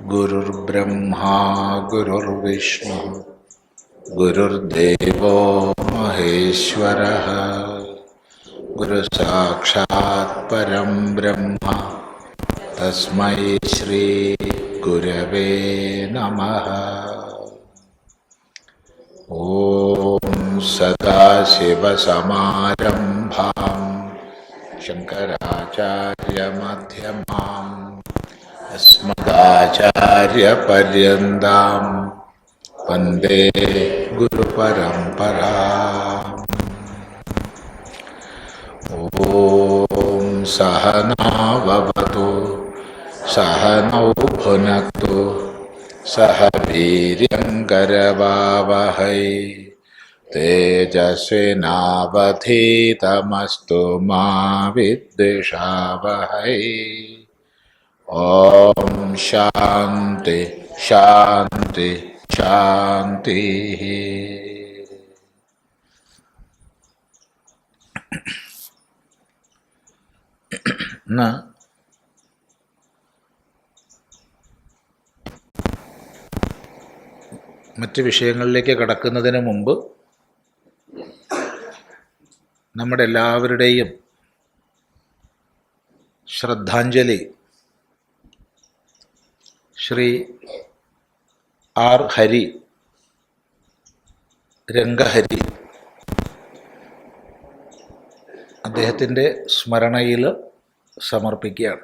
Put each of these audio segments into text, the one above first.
गुरुर्ब्रह्मा गुरुर्विष्णु गुरुर्देवो महेश्वरः गुरुसाक्षात् परं ब्रह्म तस्मै श्री गुरवे नमः। ॐ सदाशिवसमारम्भां शङ्कराचार्यमध्यमाम् अस्मदाचार्यपर्यन्तां वन्दे गुरुपरम्पराम्। ॐ सहना भवतु सहनौ भुनक्तु सह वीर्यङ्करवावहै तेजस्विनावधीतमस्तु मा विद्विषावहै। ओम शांति शांति शांति। മറ്റ് വിഷയങ്ങളിലേക്ക് കടക്കുന്നതിന് മുമ്പ് നമ്മുടെ എല്ലാവരുടെയും ശ്രദ്ധാഞ്ജലി ശ്രീ ആർ ഹരി രംഗഹരി അദ്ദേഹത്തിൻ്റെ സ്മരണയിൽ സമർപ്പിക്കുകയാണ്.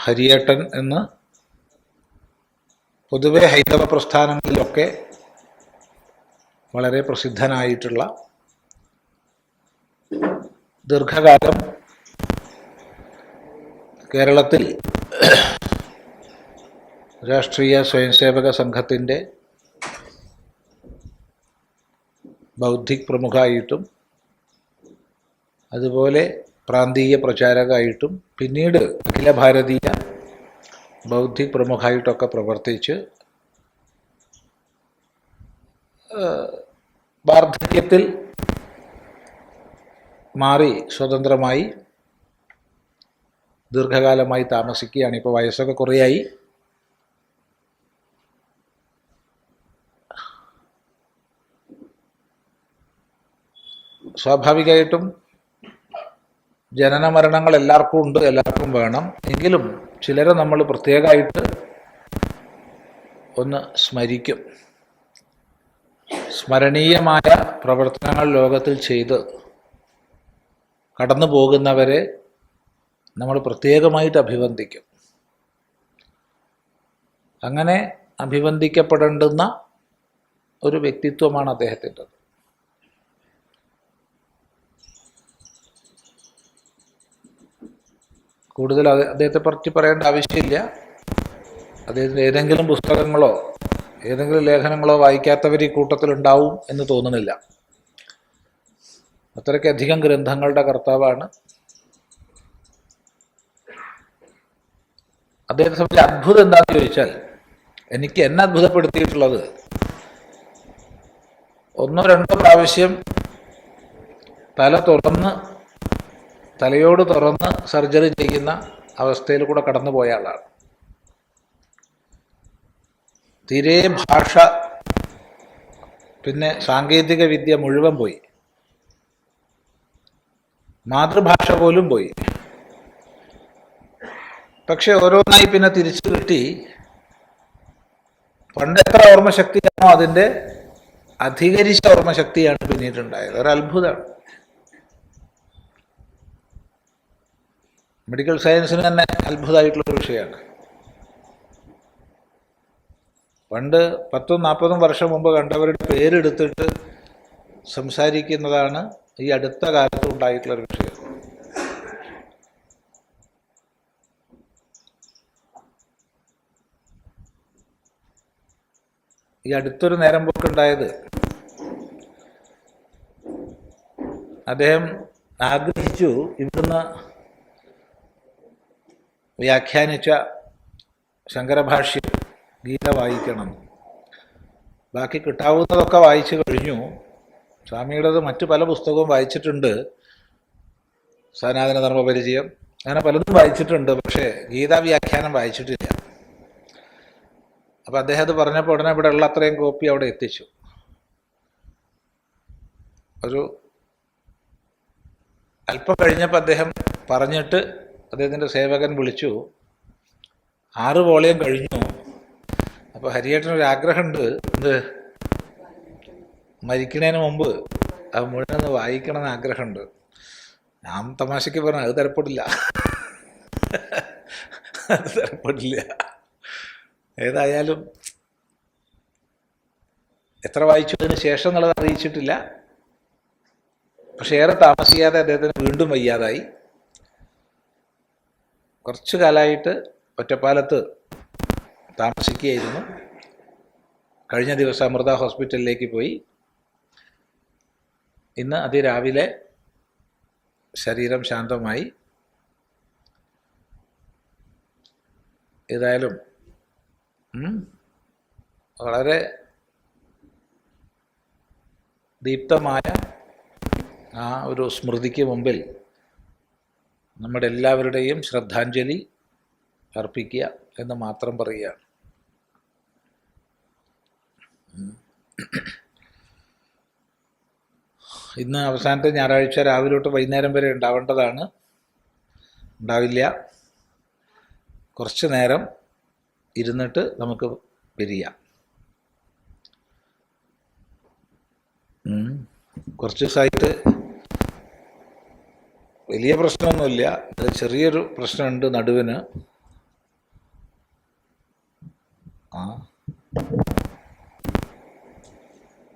ഹരിയേട്ടൻ എന്ന് പൊതുവെ ഹൈന്ദവ പ്രസ്ഥാനങ്ങളിലൊക്കെ വളരെ പ്രസിദ്ധനായിട്ടുള്ള, ദീർഘകാലം കേരളത്തിൽ രാഷ്ട്രീയ സ്വയംസേവക സംഘത്തിൻ്റെ ബൗദ്ധിക് പ്രമുഖായിട്ടും അതുപോലെ പ്രാന്തീയ പ്രചാരകമായിട്ടും പിന്നീട് അഖില ഭാരതീയ ബൗദ്ധിക് പ്രമുഖായിട്ടൊക്കെ പ്രവർത്തിച്ച് വാർദ്ധക്യത്തിൽ മാറി സ്വതന്ത്രമായി ദീർഘകാലമായി താമസിക്കുകയാണ്. ഇപ്പോൾ വയസ്സൊക്കെ കുറേയായി. സ്വാഭാവികമായിട്ടും ജനന മരണങ്ങൾ എല്ലാവർക്കും ഉണ്ട്, എല്ലാവർക്കും വേണം. എങ്കിലും ചിലരെ നമ്മൾ പ്രത്യേകമായിട്ട് ഒന്ന് സ്മരിക്കും. സ്മരണീയമായ പ്രവർത്തനങ്ങൾ ലോകത്തിൽ ചെയ്ത് കടന്നു പോകുന്നവരെ നമ്മൾ പ്രത്യേകമായിട്ട് അഭിവന്ദിക്കും. അങ്ങനെ അഭിവന്ദിക്കപ്പെടേണ്ടുന്ന ഒരു വ്യക്തിത്വമാണ് അദ്ദേഹത്തിൻ്റെത്. കൂടുതൽ അദ്ദേഹത്തെ പറ്റി പറയേണ്ട ആവശ്യമില്ല. അദ്ദേഹത്തിൻ്റെ ഏതെങ്കിലും പുസ്തകങ്ങളോ ഏതെങ്കിലും ലേഖനങ്ങളോ വായിക്കാത്തവർ ഈ കൂട്ടത്തിലുണ്ടാവും എന്ന് തോന്നുന്നില്ല. അത്രയ്ക്കധികം ഗ്രന്ഥങ്ങളുടെ കർത്താവാണ്. അദ്ദേഹത്തെ സംബന്ധിച്ച് അത്ഭുതം എന്താണെന്ന് ചോദിച്ചാൽ, എനിക്ക് എന്നെ അത്ഭുതപ്പെടുത്തിയിട്ടുള്ളത്, ഒന്നോ രണ്ടോ പ്രാവശ്യം തലയോട് തുറന്ന് സർജറി ചെയ്യുന്ന അവസ്ഥയിൽ കൂടെ കടന്നു പോയ ആളാണ്. തീരെ ഭാഷ പിന്നെ സാങ്കേതിക വിദ്യ മുഴുവൻ പോയി, മാതൃഭാഷ പോലും പോയി. പക്ഷെ ഓരോന്നായി പിന്നെ തിരിച്ചു കിട്ടി. പണ്ട് എത്ര ഓർമ്മശക്തിയാണോ അതിൻ്റെ അധികരിച്ച ഓർമ്മശക്തിയാണ് പിന്നീടുണ്ടായത്. ഒരത്ഭുതമാണ്. മെഡിക്കൽ സയൻസിന് തന്നെ അത്ഭുതമായിട്ടുള്ളൊരു വിഷയമാണ്. പണ്ട് 10-40 വർഷം മുമ്പ് കണ്ടവരുടെ പേരെടുത്തിട്ട് സംസാരിക്കുന്നതാണ് ഈ അടുത്ത കാലത്ത് ഉണ്ടായിട്ടുള്ളൊരു വിഷയം. ഈ അടുത്തൊരു നേരം പോക്കുണ്ടായത്, അദ്ദേഹം ആഗ്രഹിച്ചു ഇവിടുന്ന് വ്യാഖ്യാനിച്ച ശങ്കരഭാഷ്യം ഗീത വായിക്കണം. ബാക്കി കിട്ടാവുന്നതൊക്കെ വായിച്ചു കഴിഞ്ഞു. സ്വാമിയുടേത് മറ്റു പല പുസ്തകവും വായിച്ചിട്ടുണ്ട്. സനാതന ധർമ്മ പരിചയം, അങ്ങനെ പലതും വായിച്ചിട്ടുണ്ട്, പക്ഷേ ഗീതാ വ്യാഖ്യാനം വായിച്ചിട്ടില്ല. അപ്പം അദ്ദേഹം അത് പറഞ്ഞപ്പോൾ ഉടനെ ഇവിടെ ഉള്ള അത്രയും കോപ്പി അവിടെ എത്തിച്ചു. ഒരു അല്പം കഴിഞ്ഞപ്പോൾ അദ്ദേഹം പറഞ്ഞിട്ട് അദ്ദേഹത്തിൻ്റെ സേവകൻ വിളിച്ചു, 6 വോളിയം കഴിഞ്ഞു. അപ്പോൾ ഹരിയേട്ടനൊരു ആഗ്രഹമുണ്ട്, എന്ത്, മരിക്കണതിന് മുമ്പ് അത് മുഴുവൻ വായിക്കണമെന്ന് ആഗ്രഹമുണ്ട്. ഞാൻ തമാശയ്ക്ക് പറഞ്ഞു, അത് തരപ്പെടില്ല, അത് തരപ്പെടില്ല. ഏതായാലും എത്ര വായിച്ചു അതിന് ശേഷം എന്നുള്ളത് അറിയിച്ചിട്ടില്ല. പക്ഷെ ഏറെ താമസിയാതെ അദ്ദേഹത്തിന് വീണ്ടും വയ്യാതായി. കുറച്ചു കാലമായിട്ട് ഒറ്റപ്പാലത്ത് താമസിക്കുകയായിരുന്നു. കഴിഞ്ഞ ദിവസം അമൃത ഹോസ്പിറ്റലിലേക്ക് പോയി. ഇന്ന് അതിരാവിലെ ശരീരം ശാന്തമായി. ഏതായാലും വളരെ ദീപ്തമായ ആ ഒരു സ്മൃതിക്ക് മുമ്പിൽ നമ്മുടെ എല്ലാവരുടെയും ശ്രദ്ധാഞ്ജലി അർപ്പിക്കുക എന്ന് മാത്രം പറയുകയാണ്. ഇന്ന് അവസാനത്തെ ഞായറാഴ്ച രാവിലെ തൊട്ട് വൈകുന്നേരം വരെ ഉണ്ടാവേണ്ടതാണ്, ഉണ്ടാവില്ല. കുറച്ച് നേരം ഇരുന്നിട്ട് നമുക്ക് പിരിയാം. കുറച്ച് ദിവസമായിട്ട് വലിയ പ്രശ്നമൊന്നുമില്ല, ചെറിയൊരു പ്രശ്നമുണ്ട് നടുവിന്.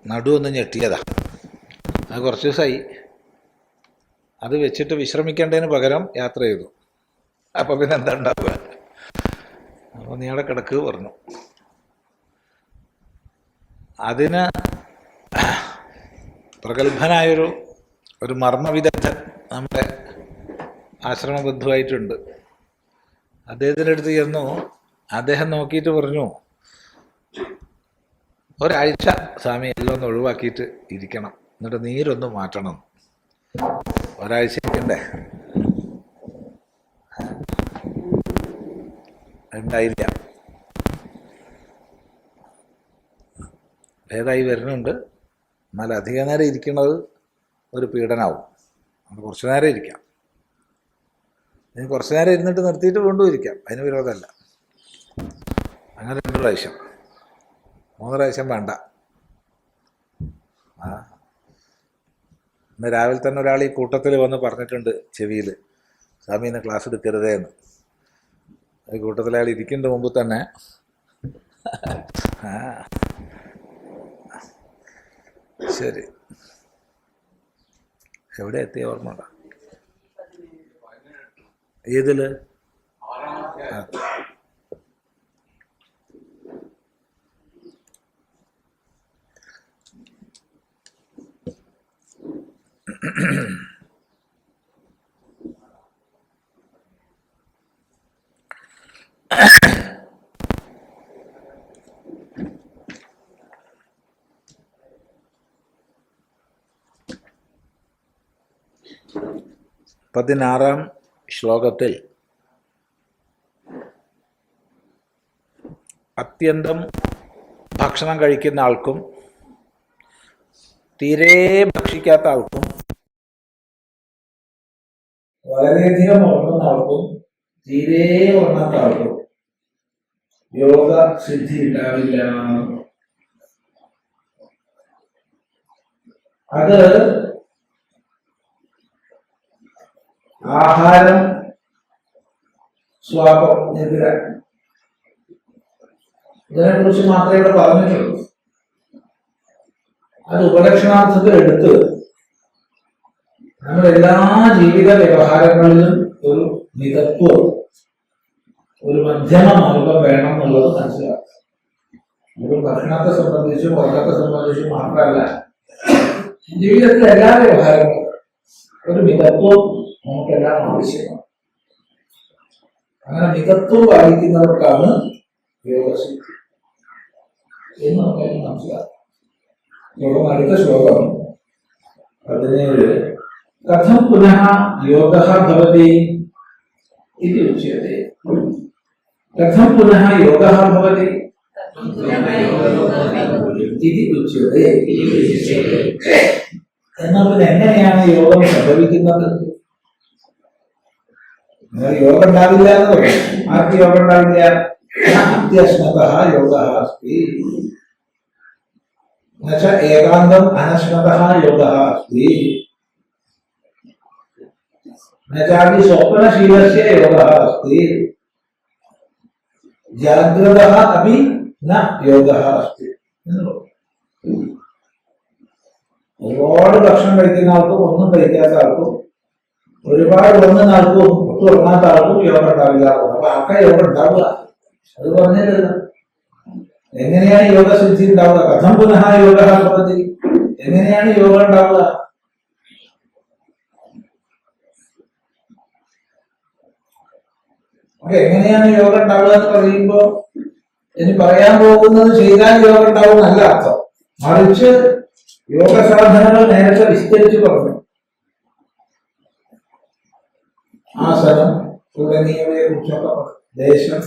നടുവൊന്ന് ഞെട്ടിയതാ, അത് കുറച്ച് ദിവസമായി. അത് വെച്ചിട്ട് വിശ്രമിക്കേണ്ടതിന് പകരം യാത്ര ചെയ്തു. അപ്പം പിന്നെ എന്താ ഉണ്ടാവുക? അപ്പോൾ നീ അവിടെ കിടക്കുക പറഞ്ഞു. അതിന് പ്രഗത്ഭനായൊരു മർമ്മവിദഗ്ധൻ നമ്മുടെ ആശ്രമബന്ധുവായിട്ടുണ്ട്. അദ്ദേഹത്തിൻ്റെ അടുത്ത് ചെന്നു. അദ്ദേഹം നോക്കിയിട്ട് പറഞ്ഞു, ഒരാഴ്ച സ്വാമി എല്ലാം ഒന്ന് ഒഴിവാക്കിയിട്ട് ഇരിക്കണം, എന്നിട്ട് നീരൊന്ന് മാറ്റണം. ഒരാഴ്ച ഇരിക്കണ്ടേ? ഉണ്ടായില്ല. ഭേദമായി വരുന്നുണ്ട്. എന്നാൽ അധിക നേരം ഇരിക്കുന്നത് ഒരു പീഡനാവും. അത് കുറച്ചു നേരം ഇരിക്കാം. ഇനി കുറച്ചു നേരം ഇരുന്നിട്ട് നിർത്തിയിട്ട് വീണ്ടും ഇരിക്കാം, അതിന് വിരോധമല്ല. അങ്ങനെ 2 പ്രാവശ്യം 3 പ്രാവശ്യം വേണ്ട. ഇന്ന് രാവിലെ തന്നെ ഒരാൾ ഈ കൂട്ടത്തിൽ വന്ന് പറഞ്ഞിട്ടുണ്ട് ചെവിയിൽ, സ്വാമി ഇന്ന് ക്ലാസ് എടുക്കരുതേ എന്ന്. ഈ കൂട്ടത്തിൽ അയാൾ ഇരിക്കേണ്ട മുമ്പ് തന്നെ ശരി, എവിടെ എത്തിയ ഓർമ്മ? ഏതില്? പതിനാറാം ശ്ലോകത്തിൽ അത്യന്തം ഭക്ഷണം കഴിക്കുന്ന ആൾക്കും തീരെ ഭക്ഷിക്കാത്ത ആൾക്കും വളരെയധികം ഉറങ്ങുന്ന ആൾക്കും തീരെ ഉറങ്ങാത്ത ആൾക്കും യോഗ സിദ്ധി ഉണ്ടാവില്ല. അത് ആഹാരം സ്വാപം എതിര ഇതിനെക്കുറിച്ച് മാത്രമേ ഇവിടെ പറഞ്ഞിട്ടുള്ളൂ. അത് ഉപലക്ഷണാർത്ഥത്തിൽ എടുത്ത് നമ്മുടെ എല്ലാ ജീവിത വ്യവഹാരങ്ങളിലും ഒരു മിതത്വം, ഒരു മധ്യമ മാർഗം വേണം എന്നുള്ളത് മനസ്സിലാക്കുക. ഒരു ഭക്ഷണത്തെ സംബന്ധിച്ചും ഉറക്കത്തെ സംബന്ധിച്ചും മാത്രമല്ല, ജീവിതത്തിലെ എല്ലാ വ്യവഹാരങ്ങളും ഒരു മിതത്വം നമുക്കെല്ലാം ആവശ്യമാണ്. അങ്ങനെ മിതത്വം പാലിക്കുന്നവർക്കാണ് യോഗസിദ്ധി എന്ന് നമുക്ക് മനസ്സിലാക്കാം. അടുത്ത ശ്ലോകം 17. കഥം പുനഃ യോഗഃ ഭവതി इति उच्यते। कथं पुनः योगः भवति इति उच्यते। എന്നാൽ പിന്നെ എങ്ങനെയാണ് യോഗം സംഭവിക്കുന്നത്? യോഗം ഉണ്ടാവില്ല എന്ന് പറയും. ആർക്ക് യോഗം ഉണ്ടാവില്ല? അത്യശ്നതഃ യോഗഃ അസ്തി. എന്നുവെച്ചാൽ ഏകാന്തം അനശ്നതഃ യോഗഃ അസ്തി. എന്നുവെച്ചാൽ സ്വപ്നശീലസ്യ യോഗഃ അസ്തി. ജാഗ്രതഃ അപി ന യോഗഃ അസ്തി. ഒരുപാട് ഭക്ഷണം കഴിക്കുന്ന ആൾക്കും ഒന്നും കഴിക്കാത്ത ആൾക്കും ഒരുപാട് ഉറങ്ങുന്ന ആൾക്കും ഒട്ടും ഉറങ്ങാത്ത ആൾക്കും യോഗം ഉണ്ടാവില്ല. അപ്പൊ ആർക്കാ യോഗം ഉണ്ടാവുക? അത് പറഞ്ഞില്ല. എങ്ങനെയാണ് യോഗസിദ്ധി ഉണ്ടാവുക? കഥം പുനഃ യോഗ ഭവതി. എങ്ങനെയാണ് യോഗം ഉണ്ടാവുക? അപ്പൊ എങ്ങനെയാണ് യോഗം ഉണ്ടാവുക എന്ന് പറയുമ്പോ ഇനി പറയാൻ പോകുന്നത് ചെയ്താൽ യോഗം ഉണ്ടാവും നല്ല അർത്ഥം. മറിച്ച് യോഗ സാധനങ്ങൾ നേരത്തെ വിസ്തരിച്ച് പറഞ്ഞു. ആസനം തുടങ്ങിയവയെ കുറിച്ചൊക്കെ ദേശം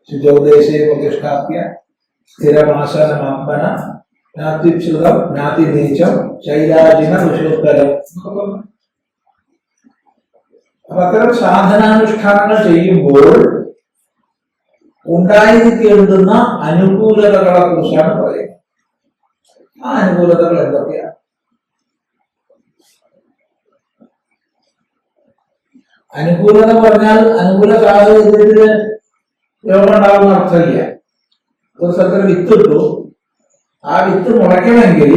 ശുചോദേശേ പ്രതിഷ്ഠാപ്യ സ്ഥിരമാസനമാത്മന നാത്യുച്ഛുതം നാതിനീചം ശൈലാജിന ഋഷോത്തരം. അപ്പൊ അത്തരം സാധനാനുഷ്ഠാനങ്ങൾ ചെയ്യുമ്പോൾ ഉണ്ടായിരിക്കേണ്ടുന്ന അനുകൂലതകളെ കുറിച്ചാണ് പറയുന്നത്. ആ അനുകൂലതകൾ എന്തൊക്കെയാണ്? അനുകൂലത പറഞ്ഞാൽ അനുകൂല സാഹചര്യത്തില് യോഗം ഉണ്ടാകുന്ന അർത്ഥമില്ല. ഒരു സ്ഥലത്തിന് വിത്തിട്ടു, ആ വിത്ത് മുളയ്ക്കണമെങ്കിൽ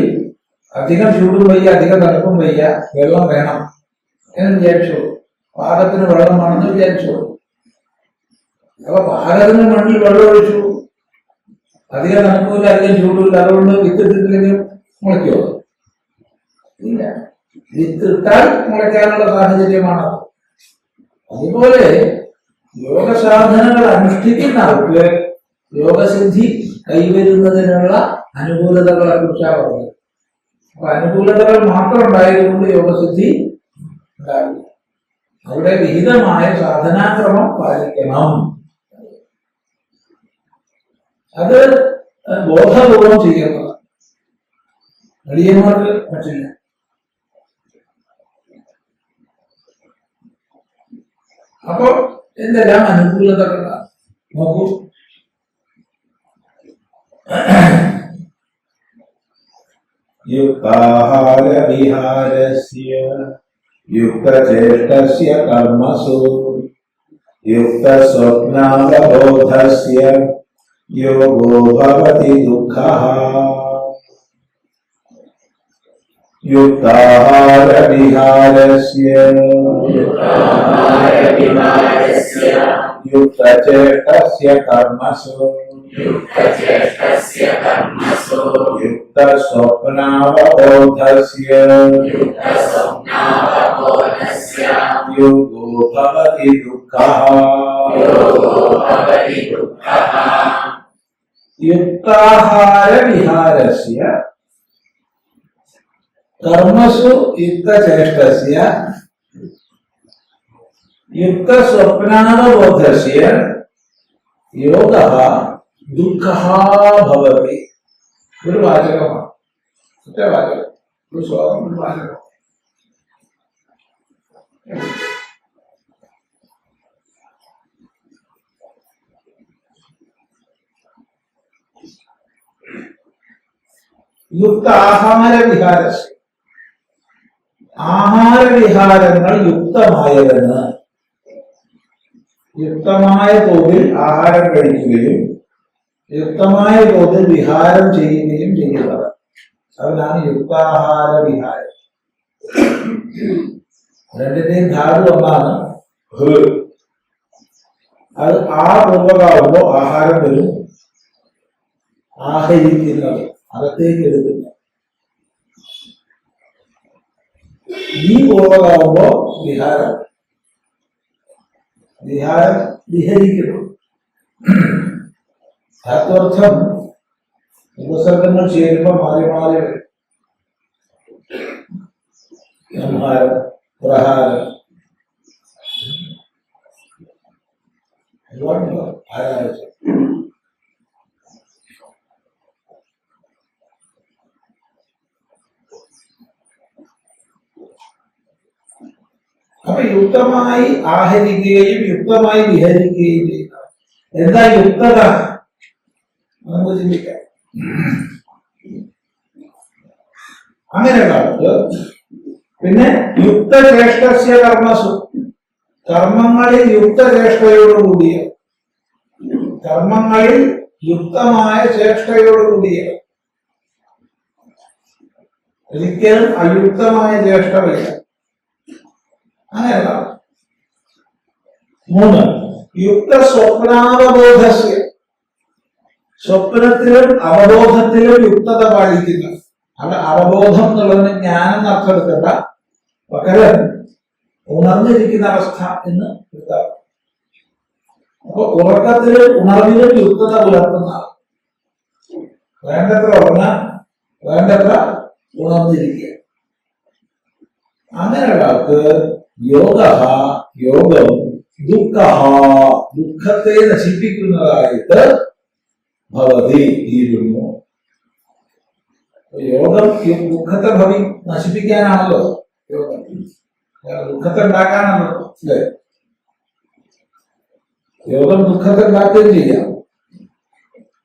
അധികം ചൂടും വയ്യ അധികം തണുപ്പും വയ്യ, വെള്ളം വേണം എന്ന് വിചാരിച്ചു. പാകത്തിന് വെള്ളം വേണമെന്ന് വിചാരിച്ചു. അപ്പൊ പാകത്തിന് മണ്ണിൽ വെള്ളം ഒഴിച്ചു, അധികം തണുപ്പില്ല അധികം ചൂടില്ല, അതുകൊണ്ട് വിത്തിട്ടില്ലെങ്കിൽ മുളയ്ക്കുമോ? ഇല്ല. വിത്തിട്ടാൽ മുളയ്ക്കാനുള്ള സാഹചര്യമാണത്. അതുപോലെ യോഗസാധനങ്ങൾ അനുഷ്ഠിക്കുന്ന ആൾക്ക് യോഗസിദ്ധി കൈവരുന്നതിനുള്ള അനുകൂലതകളെ കുറിച്ചാണ് പറഞ്ഞത്. അപ്പൊ അനുകൂലതകൾ മാത്രം ഉണ്ടായതുകൊണ്ട് യോഗസിദ്ധി ഉണ്ടാവില്ല. അവിടെ വിഹിതമായ സാധനാക്രമം പാലിക്കണം. അത് ബോധപൂർവം ചെയ്യുന്നതാണ്. എളിയന്മാർക്ക് പറ്റില്ല. അപ്പൊ എന്തെല്ലാം അനുകൂലതകളാണ് നോക്കൂ. യുക്താഹാര വിഹാരസ്യ യുക്തചേഷ്ടസ്യ കർമ്മസു യുക്തസ്വപ്നാവബോധസ്യ യോഗോ ഭവതി ദുഃഖഃ. യുക്താഹാര വിഹാരസ്യ യുക്തചേഷ്ടസ്യ കർമ്മസു യുക്തസ്വപ്നാവബോധസ്യ യോഗോ ഭവതി ദുഃഖഃ. യുക്താഹാര വിഹാരസ്യ കർമ്മസു യുക്തചേഷ്ടസ്യ യുക്തസ്വപ്നാവബോധസ്യ യോഗഃ ദുഃഖഃ ഭവതി. ഒരു വാചകമാണ്, ഒറ്റ വാചകം, ഒരു ശ്ലോകം, ഒരു വാചകം. യുക്ത ആഹാര വിഹാരസ്യ, ആഹാരവിഹാരങ്ങൾ യുക്തമായതെന്ന്, യുക്തമായ തോതിൽ ആഹാരം കഴിക്കുകയും യുക്തമായ തോതിൽ വിഹാരം ചെയ്യുകയും ചെയ്യുന്നത്, അതിനാണ് യുക്താഹാര വിഹാരം. രണ്ടിന്റെയും ധാതു ഒന്നാണ്. അത് ആ പൂർവ്വകാവുമ്പോ ആഹാരം വരും, ആഹരിക്കുന്നത്, അകത്തേക്ക് എടുക്കുന്നു. ഈ പൂർവ്വകാവുമ്പോ വിഹാരം, വിഹാരം വിഹരിക്കുന്നു. ധാത്വർത്ഥം ഉപസർഗങ്ങൾ ചേരുമ്പോ മാറി മാറി വരും. സംഹാരം, പ്രഹാരം. ആരാലോചിച്ചു. അപ്പൊ യുക്തമായി ആഹരിക്കുകയും യുക്തമായി വിഹരിക്കുകയും ചെയ്യുക. എന്താ യുക്തത? നമുക്ക് ചിന്തിക്കാം. അങ്ങനെയുള്ള ആൾക്ക് പിന്നെ യുക്തചേഷ്ടസ്യ കർമ്മസു, കർമ്മങ്ങളിൽ യുക്തചേഷ്ടയോടുകൂടിയ, കർമ്മങ്ങളിൽ യുക്തമായ ചേഷ്ടയോടുകൂടിയ, ഒരിക്കലും അയുക്തമായ ചേഷ്ടമില്ല. അങ്ങനെയുള്ള 3 യുക്ത സ്വപ്നാവബോധസ്യ, സ്വപ്നത്തിലും അവബോധത്തിലും യുക്തത പാലിക്കുന്ന. അവിടെ അവബോധം എന്നുള്ളതിന് ജ്ഞാനം നഷ്ടപ്പെടുത്തല്ല, പകരം ഉണർന്നിരിക്കുന്ന അവസ്ഥ എന്ന് എടുത്താൽ. അപ്പൊ ഉറക്കത്തിലും ഉണർവിലും യുക്തത പുലർത്തുന്ന, വേണ്ടത്ര ഉറങ്ങാൻ, വേണ്ടത്ര ഉണർന്നിരിക്കുക. അങ്ങനെയുള്ള ആൾക്ക് യോഗം ദുഃഖ, ദുഃഖത്തെ നശിപ്പിക്കുന്നതായിട്ട് ഭവതി തീരുന്നു. യോഗം ദുഃഖത്തെ നശിപ്പിക്കാനാണല്ലോ യോഗം, ദുഃഖത്തെ ഉണ്ടാക്കാനാണല്ലോ അല്ലേ? യോഗം ദുഃഖത്തെ ഉണ്ടാക്കുകയും ചെയ്യാം,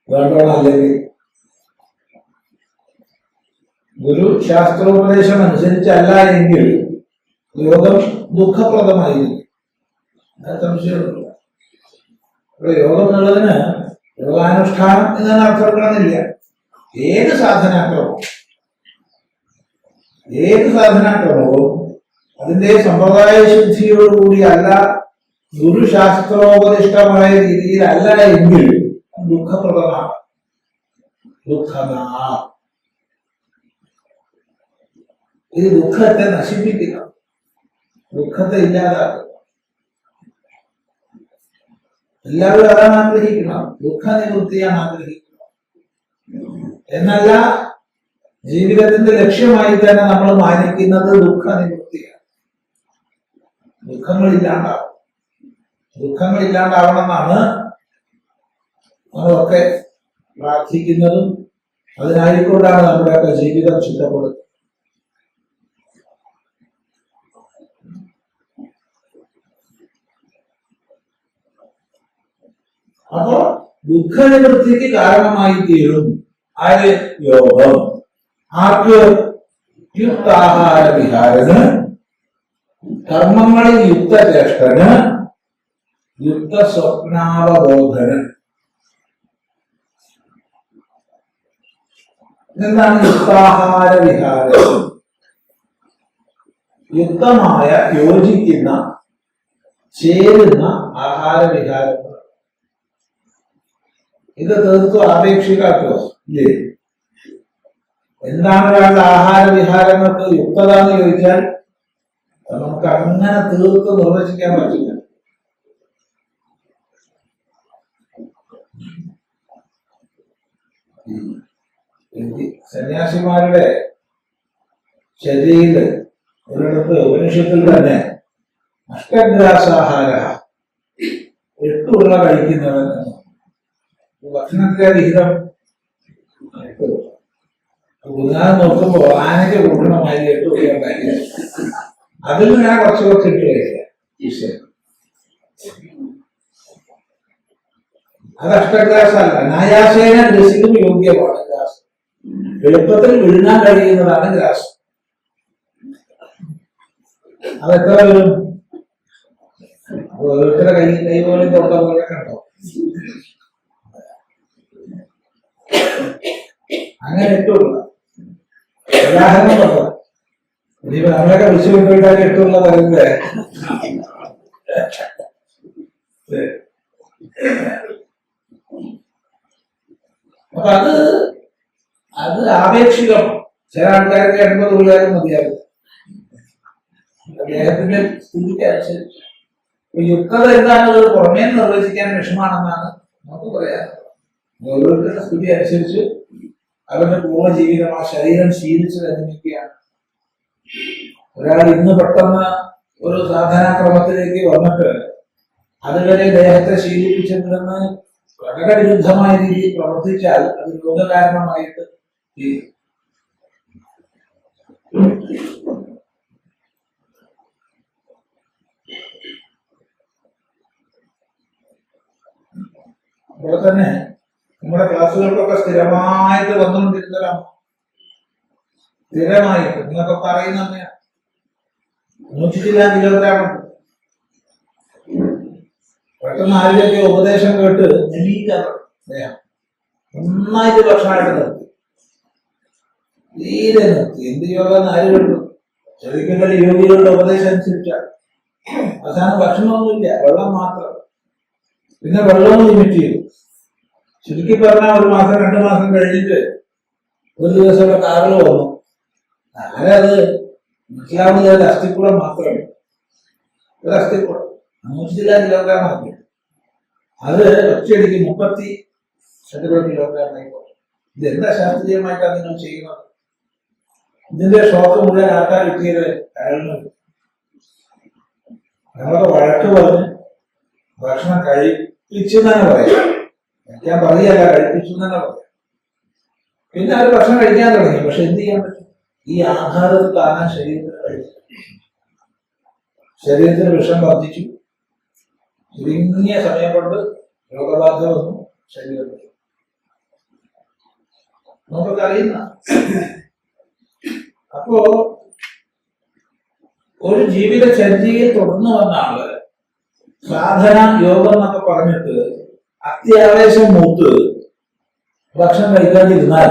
വേണ്ടോണല്ലെങ്കിൽ. ഗുരു ശാസ്ത്രോപദേശം അനുസരിച്ചല്ല എങ്കിൽ യോഗം ദുഃഖപ്രദമായിരിക്കും. സംശയമില്ല. ഇവിടെ യോഗം എന്നുള്ളതിന് യോഗാനുഷ്ഠാനം എന്നതിന് അർത്ഥമെടുക്കണമെന്നില്ല. ഏത് സാധനാക്രമവും അതിന്റെ സമ്പ്രദായ ശുദ്ധിയോടുകൂടി അല്ല, ഗുരുശാസ്ത്രോപദിഷ്ടമായ രീതിയിലല്ല എങ്കിൽ ദുഃഖപ്രദമാണ്. ഇത് ദുഃഖത്തെ നശിപ്പിക്കുക, ദുഃഖത്തെ ഇല്ലാതാക്കുക. എല്ലാവരും അതാണ് ആഗ്രഹിക്കണം, ദുഃഖനിവൃത്തിയാണ് ആഗ്രഹിക്കുന്നത്. എന്നല്ല, ജീവിതത്തിന്റെ ലക്ഷ്യമായി തന്നെ നമ്മൾ മാനിക്കുന്നത് ദുഃഖനിവൃത്തിയാണ്. ദുഃഖങ്ങളില്ലാണ്ടാവണമെന്നാണ് നമ്മളൊക്കെ പ്രാർത്ഥിക്കുന്നതും. അതിനായിക്കൊണ്ടാണ് നമ്മുടെയൊക്കെ ജീവിതം ചിട്ടപ്പെടുന്നത്. അപ്പോ ദുഃഖനിവൃത്തിക്ക് കാരണമായി തീരും ആര്? യോഗം. ആർക്ക്? യുക്താഹാര വിഹാരന്, കർമ്മങ്ങളിൽ യുക്തചേഷ്ടന്, യുക്ത സ്വപ്നാവബോധന്. എന്താണ് യുക്താഹാര വിഹാരം? യുക്തമായ, യോജിക്കുന്ന, ചേരുന്ന ആഹാരവിഹാരങ്ങൾ. ഇത് തീർത്തും ആപേക്ഷികാക്കുക ഇല്ലേ? എന്താണ് ഒരാളുടെ ആഹാരവിഹാരങ്ങൾക്ക് യുക്തത എന്ന് ചോദിച്ചാൽ നമുക്ക് അങ്ങനെ തീർത്ത് നിർവചിക്കാൻ പറ്റില്ല. സന്യാസിമാരുടെ ശരീരത്തിൽ ഒരിടത്ത് ഉപനിഷത്തിൽ തന്നെ അഷ്ടഗ്രാസാഹാര, 8 ഉരുള കഴിക്കുന്നവൻ, ഭക്ഷണത്തിലെ വിഹിതം. ഞാൻ നോക്കുമ്പോ ആനയ്ക്ക് കൊടുക്കണമായി 8 ഉരുള ഉണ്ടാക്കിയ അതിൽ ഞാൻ കുറച്ച് ഇട്ട് കഴിക്കുക. അത് അഷ്ടഗ്രാസ അല്ല, അനായാസേന ഗ്രസിക്കും യോഗ്യമാണ് ഗ്രാസം. എളുപ്പത്തിൽ വിഴുങ്ങാൻ കഴിയുന്നതാണ് ഗ്രാസം. അതെത്ര വരും? ഓരോരുത്തരുടെ കൈ പോലും തൊട്ട പോലെ കണ്ടോ? അങ്ങനെ ഇട്ടുള്ള ഉദാഹരണം പറഞ്ഞു. ഇനിയിപ്പോ നമ്മളൊക്കെ വിളിച്ചു കൊണ്ടുപോയിട്ടാൽ ഇട്ടുള്ള പറയുന്നത്. അപ്പൊ അത് ആപേക്ഷികം. ചില ആൾക്കാർക്ക് 80 ഉള്ളാരും മതിയാകും അദ്ദേഹത്തിന്റെ സ്ഥിതിക്ക് അനുസരിച്ച്. യുക്തത എന്താണുള്ളത് പുറമേ നിർവചിക്കാൻ വിഷമാണെന്നാണ് നമുക്ക് പറയാറുള്ളത്. ഓരോരുത്തരുടെ സ്ഥിതി അനുസരിച്ച് അവരുടെ പൂർണ്ണ ജീവിതം ആ ശരീരം ശീലിച്ച് നിർമ്മിക്കുകയാണ്. ഒരാൾ ഇന്ന് പെട്ടെന്ന് ഒരു സാധനാക്രമത്തിലേക്ക് വന്നിട്ട് അതുവരെ ദേഹത്തെ ശീലിപ്പിച്ചതിൽ നിന്ന് പ്രകടവിരുദ്ധമായ രീതിയിൽ പ്രവർത്തിച്ചാൽ അത് രോഗകാരണമായിട്ട് തീരും. അതുപോലെ തന്നെ നമ്മുടെ ക്ലാസ്സുകൾക്കൊക്കെ സ്ഥിരമായിട്ട് വന്നുകൊണ്ടിരുന്നൊരമ്മ, സ്ഥിരമായിട്ട് നിങ്ങൾക്കൊക്കെ അറിയുന്ന അമ്മയാണ്. 100 കിലോഗ്രാം ഉണ്ട്. പെട്ടെന്ന് ആരുടെയൊക്കെ ഉപദേശം കേട്ട് നെല്ലിക്കാറ് അദ്ദേഹം നന്നായിട്ട് ഭക്ഷണമായിട്ട് നിർത്തി, തീരെ നിർത്തി. എന്ത് യോഗ എന്ന് ആര് കണ്ടു? ശരിക്കും യോഗികളുടെ ഉപദേശം അനുസരിച്ചാണ്. അവസാനം ഭക്ഷണമൊന്നുമില്ല, വെള്ളം മാത്രം. പിന്നെ വെള്ളവും ലിമിറ്റ് ചെയ്തു. ചുരുക്കി പറഞ്ഞാൽ 1 മാസം 2 മാസം കഴിഞ്ഞിട്ട് ഒരു ദിവസം കാറിൽ വന്നു. അങ്ങനെ അത് മനസ്സിലാവുന്നത് ഒരു അസ്ഥിക്കൂടം മാത്രമേ, ഒരു അസ്ഥിക്കൂടം 100 കിലോഗ്രാം ആക്കി. അത് ഒറ്റയടിക്ക് 30 കിലോഗ്രാം ആയിക്കോ. ഇതെന്താ ശാസ്ത്രീയമായിട്ടാണ് നിങ്ങൾ ചെയ്യുന്നത്? ഇതിന്റെ ഷോക്ക് മുഴുവൻ ആക്കാൻ കിട്ടിയത് അയാളിന്. ഞങ്ങളൊക്കെ വഴക്ക് പറഞ്ഞ് ഭക്ഷണം കഴിപ്പിച്ചു തന്നെ പറയാം, ഞാൻ പറയല്ല, കഴിപ്പിച്ചു തന്നെ പറയാം. പിന്നെ അവർ ഭക്ഷണം കഴിക്കാൻ തുടങ്ങി. പക്ഷെ എന്ത് ചെയ്യാൻ പറ്റും? ഈ ആഹാരം താങ്ങാൻ ശരീരത്തിന് കഴിച്ചു. ശരീരത്തിന് വിഷം വർദ്ധിച്ചു. ചുരുങ്ങിയ സമയം കൊണ്ട് രോഗബാധ വന്നു ശരീരത്തിൽ. നമുക്കൊക്കെ അറിയുന്ന. അപ്പോ ഒരു ജീവിതചര്യയിൽ തുടർന്നു വന്ന ആള് സാധന യോഗം എന്നൊക്കെ പറഞ്ഞിട്ട് അത്യാവേശം മൂത്ത് ഭക്ഷണം കഴിക്കാതിരുന്നാൽ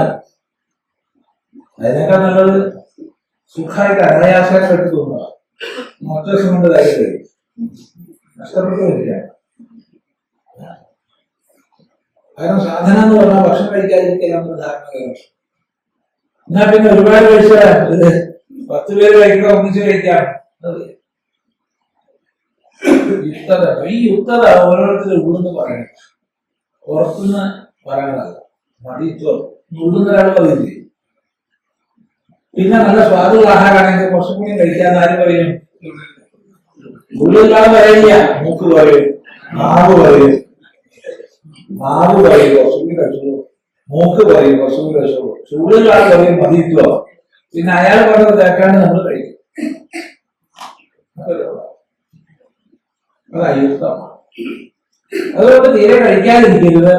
അതിനേക്കാൾ നല്ലത് സുഖമായിട്ട് അനായാസമായിട്ട് തോന്നുക. ഒറ്റ ദിവസം കൊണ്ട് കാര്യം കഴിയും, നഷ്ടപ്പെട്ടു വരില്ല. കാരണം സാധന എന്ന് പറഞ്ഞാൽ ഭക്ഷണം കഴിക്കാതിരിക്കാൻ നമ്മൾ ധാരണ. എന്നാ പിന്നെ ഒരുപാട് കഴിച്ചാൽ 10 പേര് കഴിക്കുക, ഒന്നിച്ച് കഴിക്കാം. യുക്തത. ഈ യുക്തത ഓരോരുത്തരും ഉള്ളെന്ന് പറയണം, പുറത്തുനിന്ന് പറയണതല്ല. മടിത്വം ഉള്ളുന്ന ഒരാൾ പറയില്ലേ. പിന്നെ നല്ല സ്വാദുള്ള ആഹാരമാണെങ്കിൽ കുറച്ചും കൂടി കഴിക്കാൻ ആര് പറയും? ഉള്ളില്ലാതെ പറയില്ല. മൂക്ക് പറയും, നാവ് പറയും. നാവ് പറയും കുറച്ചുകൂടി കഴിച്ചോളൂ, മൂക്ക് പറയും കുറച്ചുകൂടി കഴിച്ചോളൂ. ഉള്ളിലുള്ള ആൾ പറയും മതിത്വം. പിന്നെ അയാൾ പറഞ്ഞത് കേൾക്കാണ്ട് നമ്മൾ കഴിക്കും. അത് അയുക്തമാണ്. അതുകൊണ്ട് തീരെ കഴിക്കാതിരിക്കരുത്,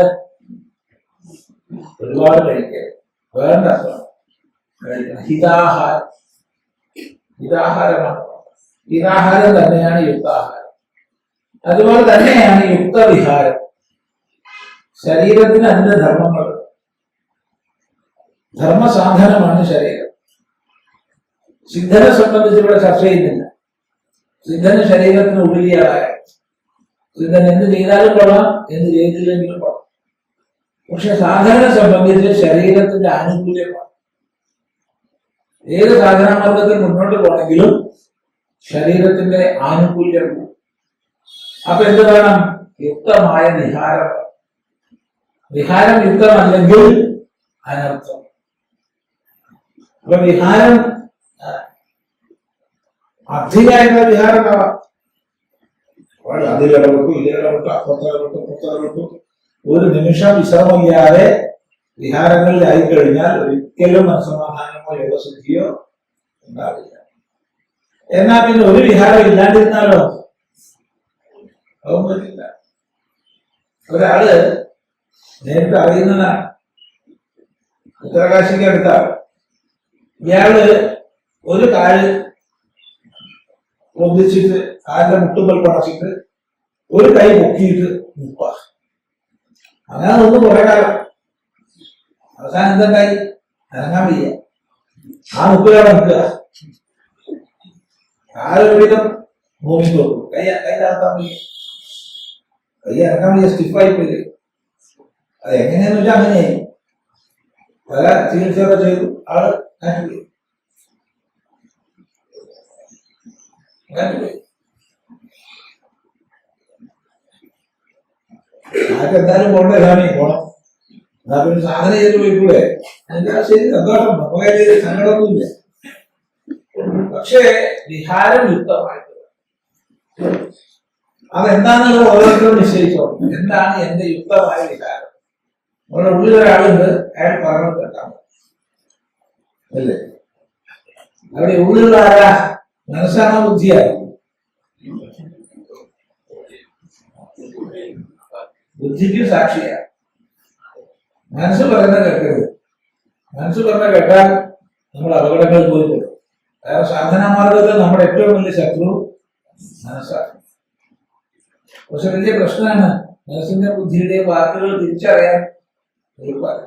ഒരുപാട് കഴിക്കരുത്. വേണ്ട കഴിക്കണം. ഹിതാഹാരം, ഹിതാഹാരമാണ്. ഹിതാഹാരം തന്നെയാണ് യുക്താഹാരം. അതുപോലെ തന്നെയാണ് യുക്തവിഹാരം. ശരീരത്തിന് അതിന്റെ ധർമ്മങ്ങൾ, ധർമ്മസാധനമാണ് ശരീരം. സിദ്ധനെ സംബന്ധിച്ച് ഇവിടെ ചർച്ച ചെയ്യുന്നില്ല. സിദ്ധന് ശരീരത്തിന് ഉപരിയായ, സിദ്ധൻ എന്ത് ചെയ്താലും കൊള്ളാം, എന്ത് ചെയ്തില്ലെങ്കിലും കൊള്ളാം. പക്ഷെ സാധനനെ സംബന്ധിച്ച് ശരീരത്തിന്റെ ആനുകൂല്യമാണ്. ഏത് സാധനാമാർഗത്തിൽ മുന്നോട്ട് പോകണമെങ്കിലും ശരീരത്തിന്റെ ആനുകൂല്യമാണ്. അപ്പൊ എന്ത് വേണം? യുക്തമായ വിഹാരം. വിഹാരം യുക്തമല്ലെങ്കിൽ അനർത്ഥം. അപ്പൊ വിഹാരം അധികമായിട്ടുള്ള വിഹാരം ആവാം. അതിലിടപെട്ടു, ഇതിലിടപെട്ടു, അപ്പുറത്തിടപെട്ടു, ഒരു നിമിഷം വിശ്രമമില്ലാതെ വിഹാരങ്ങളിലായി കഴിഞ്ഞാൽ ഒരിക്കലും മനസ്സമാധാനമോ യോഗസിദ്ധിയോ ഉണ്ടാവില്ല. എന്നാൽ പിന്നെ ഒരു വിഹാരം ഇല്ലാണ്ടിരുന്നാലോ? അതും പറ്റില്ല. ഒരാള് നേരിട്ട് അറിയുന്നതാണ്, ഉത്തരകാശിക്ക് അടുത്താണ്. ഇയാള് ഒരു കാല് പൊന്തിച്ചിട്ട് കാലിന്റെ മുട്ടുമ്പോൾ പടച്ചിട്ട് ഒരു കൈ പൊക്കിയിട്ട് നിൽക്കുക. അങ്ങനെ ഒന്ന് കുറെ കാലം. അവസാനം എന്തുണ്ടായി? ഇറങ്ങാൻ വയ്യ. ആ മുപ്പിലാണ് നിൽക്കുക. കാലൊരു വിധം ഭൂമിക്ക് കൊടുക്കും, കൈ കൈതാത്താൻ വയ്യ, കൈ ഇറങ്ങാൻ വയ്യ, സ്റ്റിഫായി പോയി. അത് എങ്ങനെയാന്ന് വെച്ചാൽ അങ്ങനെയായി. പല ചികിത്സയൊക്കെ ചെയ്തു, ആള് കാറ്റുപോയി. ആർക്ക് എന്തായാലും പോകണ്ടേ? സ്വാമി പോണം. എന്നാ പിന്നെ സാധന ചെയ്ത് പോയിക്കൂടെ? അതിന്റെ ശരി, സന്തോഷം, നമുക്ക് സങ്കടമൊന്നുമില്ല. പക്ഷേ വിഹാരം യുക്തമായിട്ട് അതെന്താണെന്നുള്ളത് ഓരോരുത്തരും നിശ്ചയിച്ചോ. എന്താണ് എന്റെ യുക്തമായ വികാരം? നമ്മുടെ ഉള്ളിൽ ഒരാളുണ്ട്, അയാൾ പറഞ്ഞു കേട്ടാണ് അല്ലേ? അവിടെ ഉള്ളിലുള്ള ആരാ? മനസ്സാണോ ബുദ്ധിയാണോ? ബുദ്ധിക്ക് സാക്ഷിയാണ്. മനസ്സ് പറയുന്നത് കേൾക്കരുത്. മനസ്സ് പറഞ്ഞ കേട്ടാൽ നമ്മൾ അപകടങ്ങൾ പോയി കൊടുക്കും. കാരണം സാധന മാർഗത്തിൽ നമ്മുടെ ഏറ്റവും വലിയ ശത്രു മനസ്സാണ്. പക്ഷെ വലിയ പ്രശ്നമാണ് മനസ്സിന്റെ ബുദ്ധിയുടെയും വാക്കുകൾ തിരിച്ചറിയാൻ എളുപ്പമല്ല.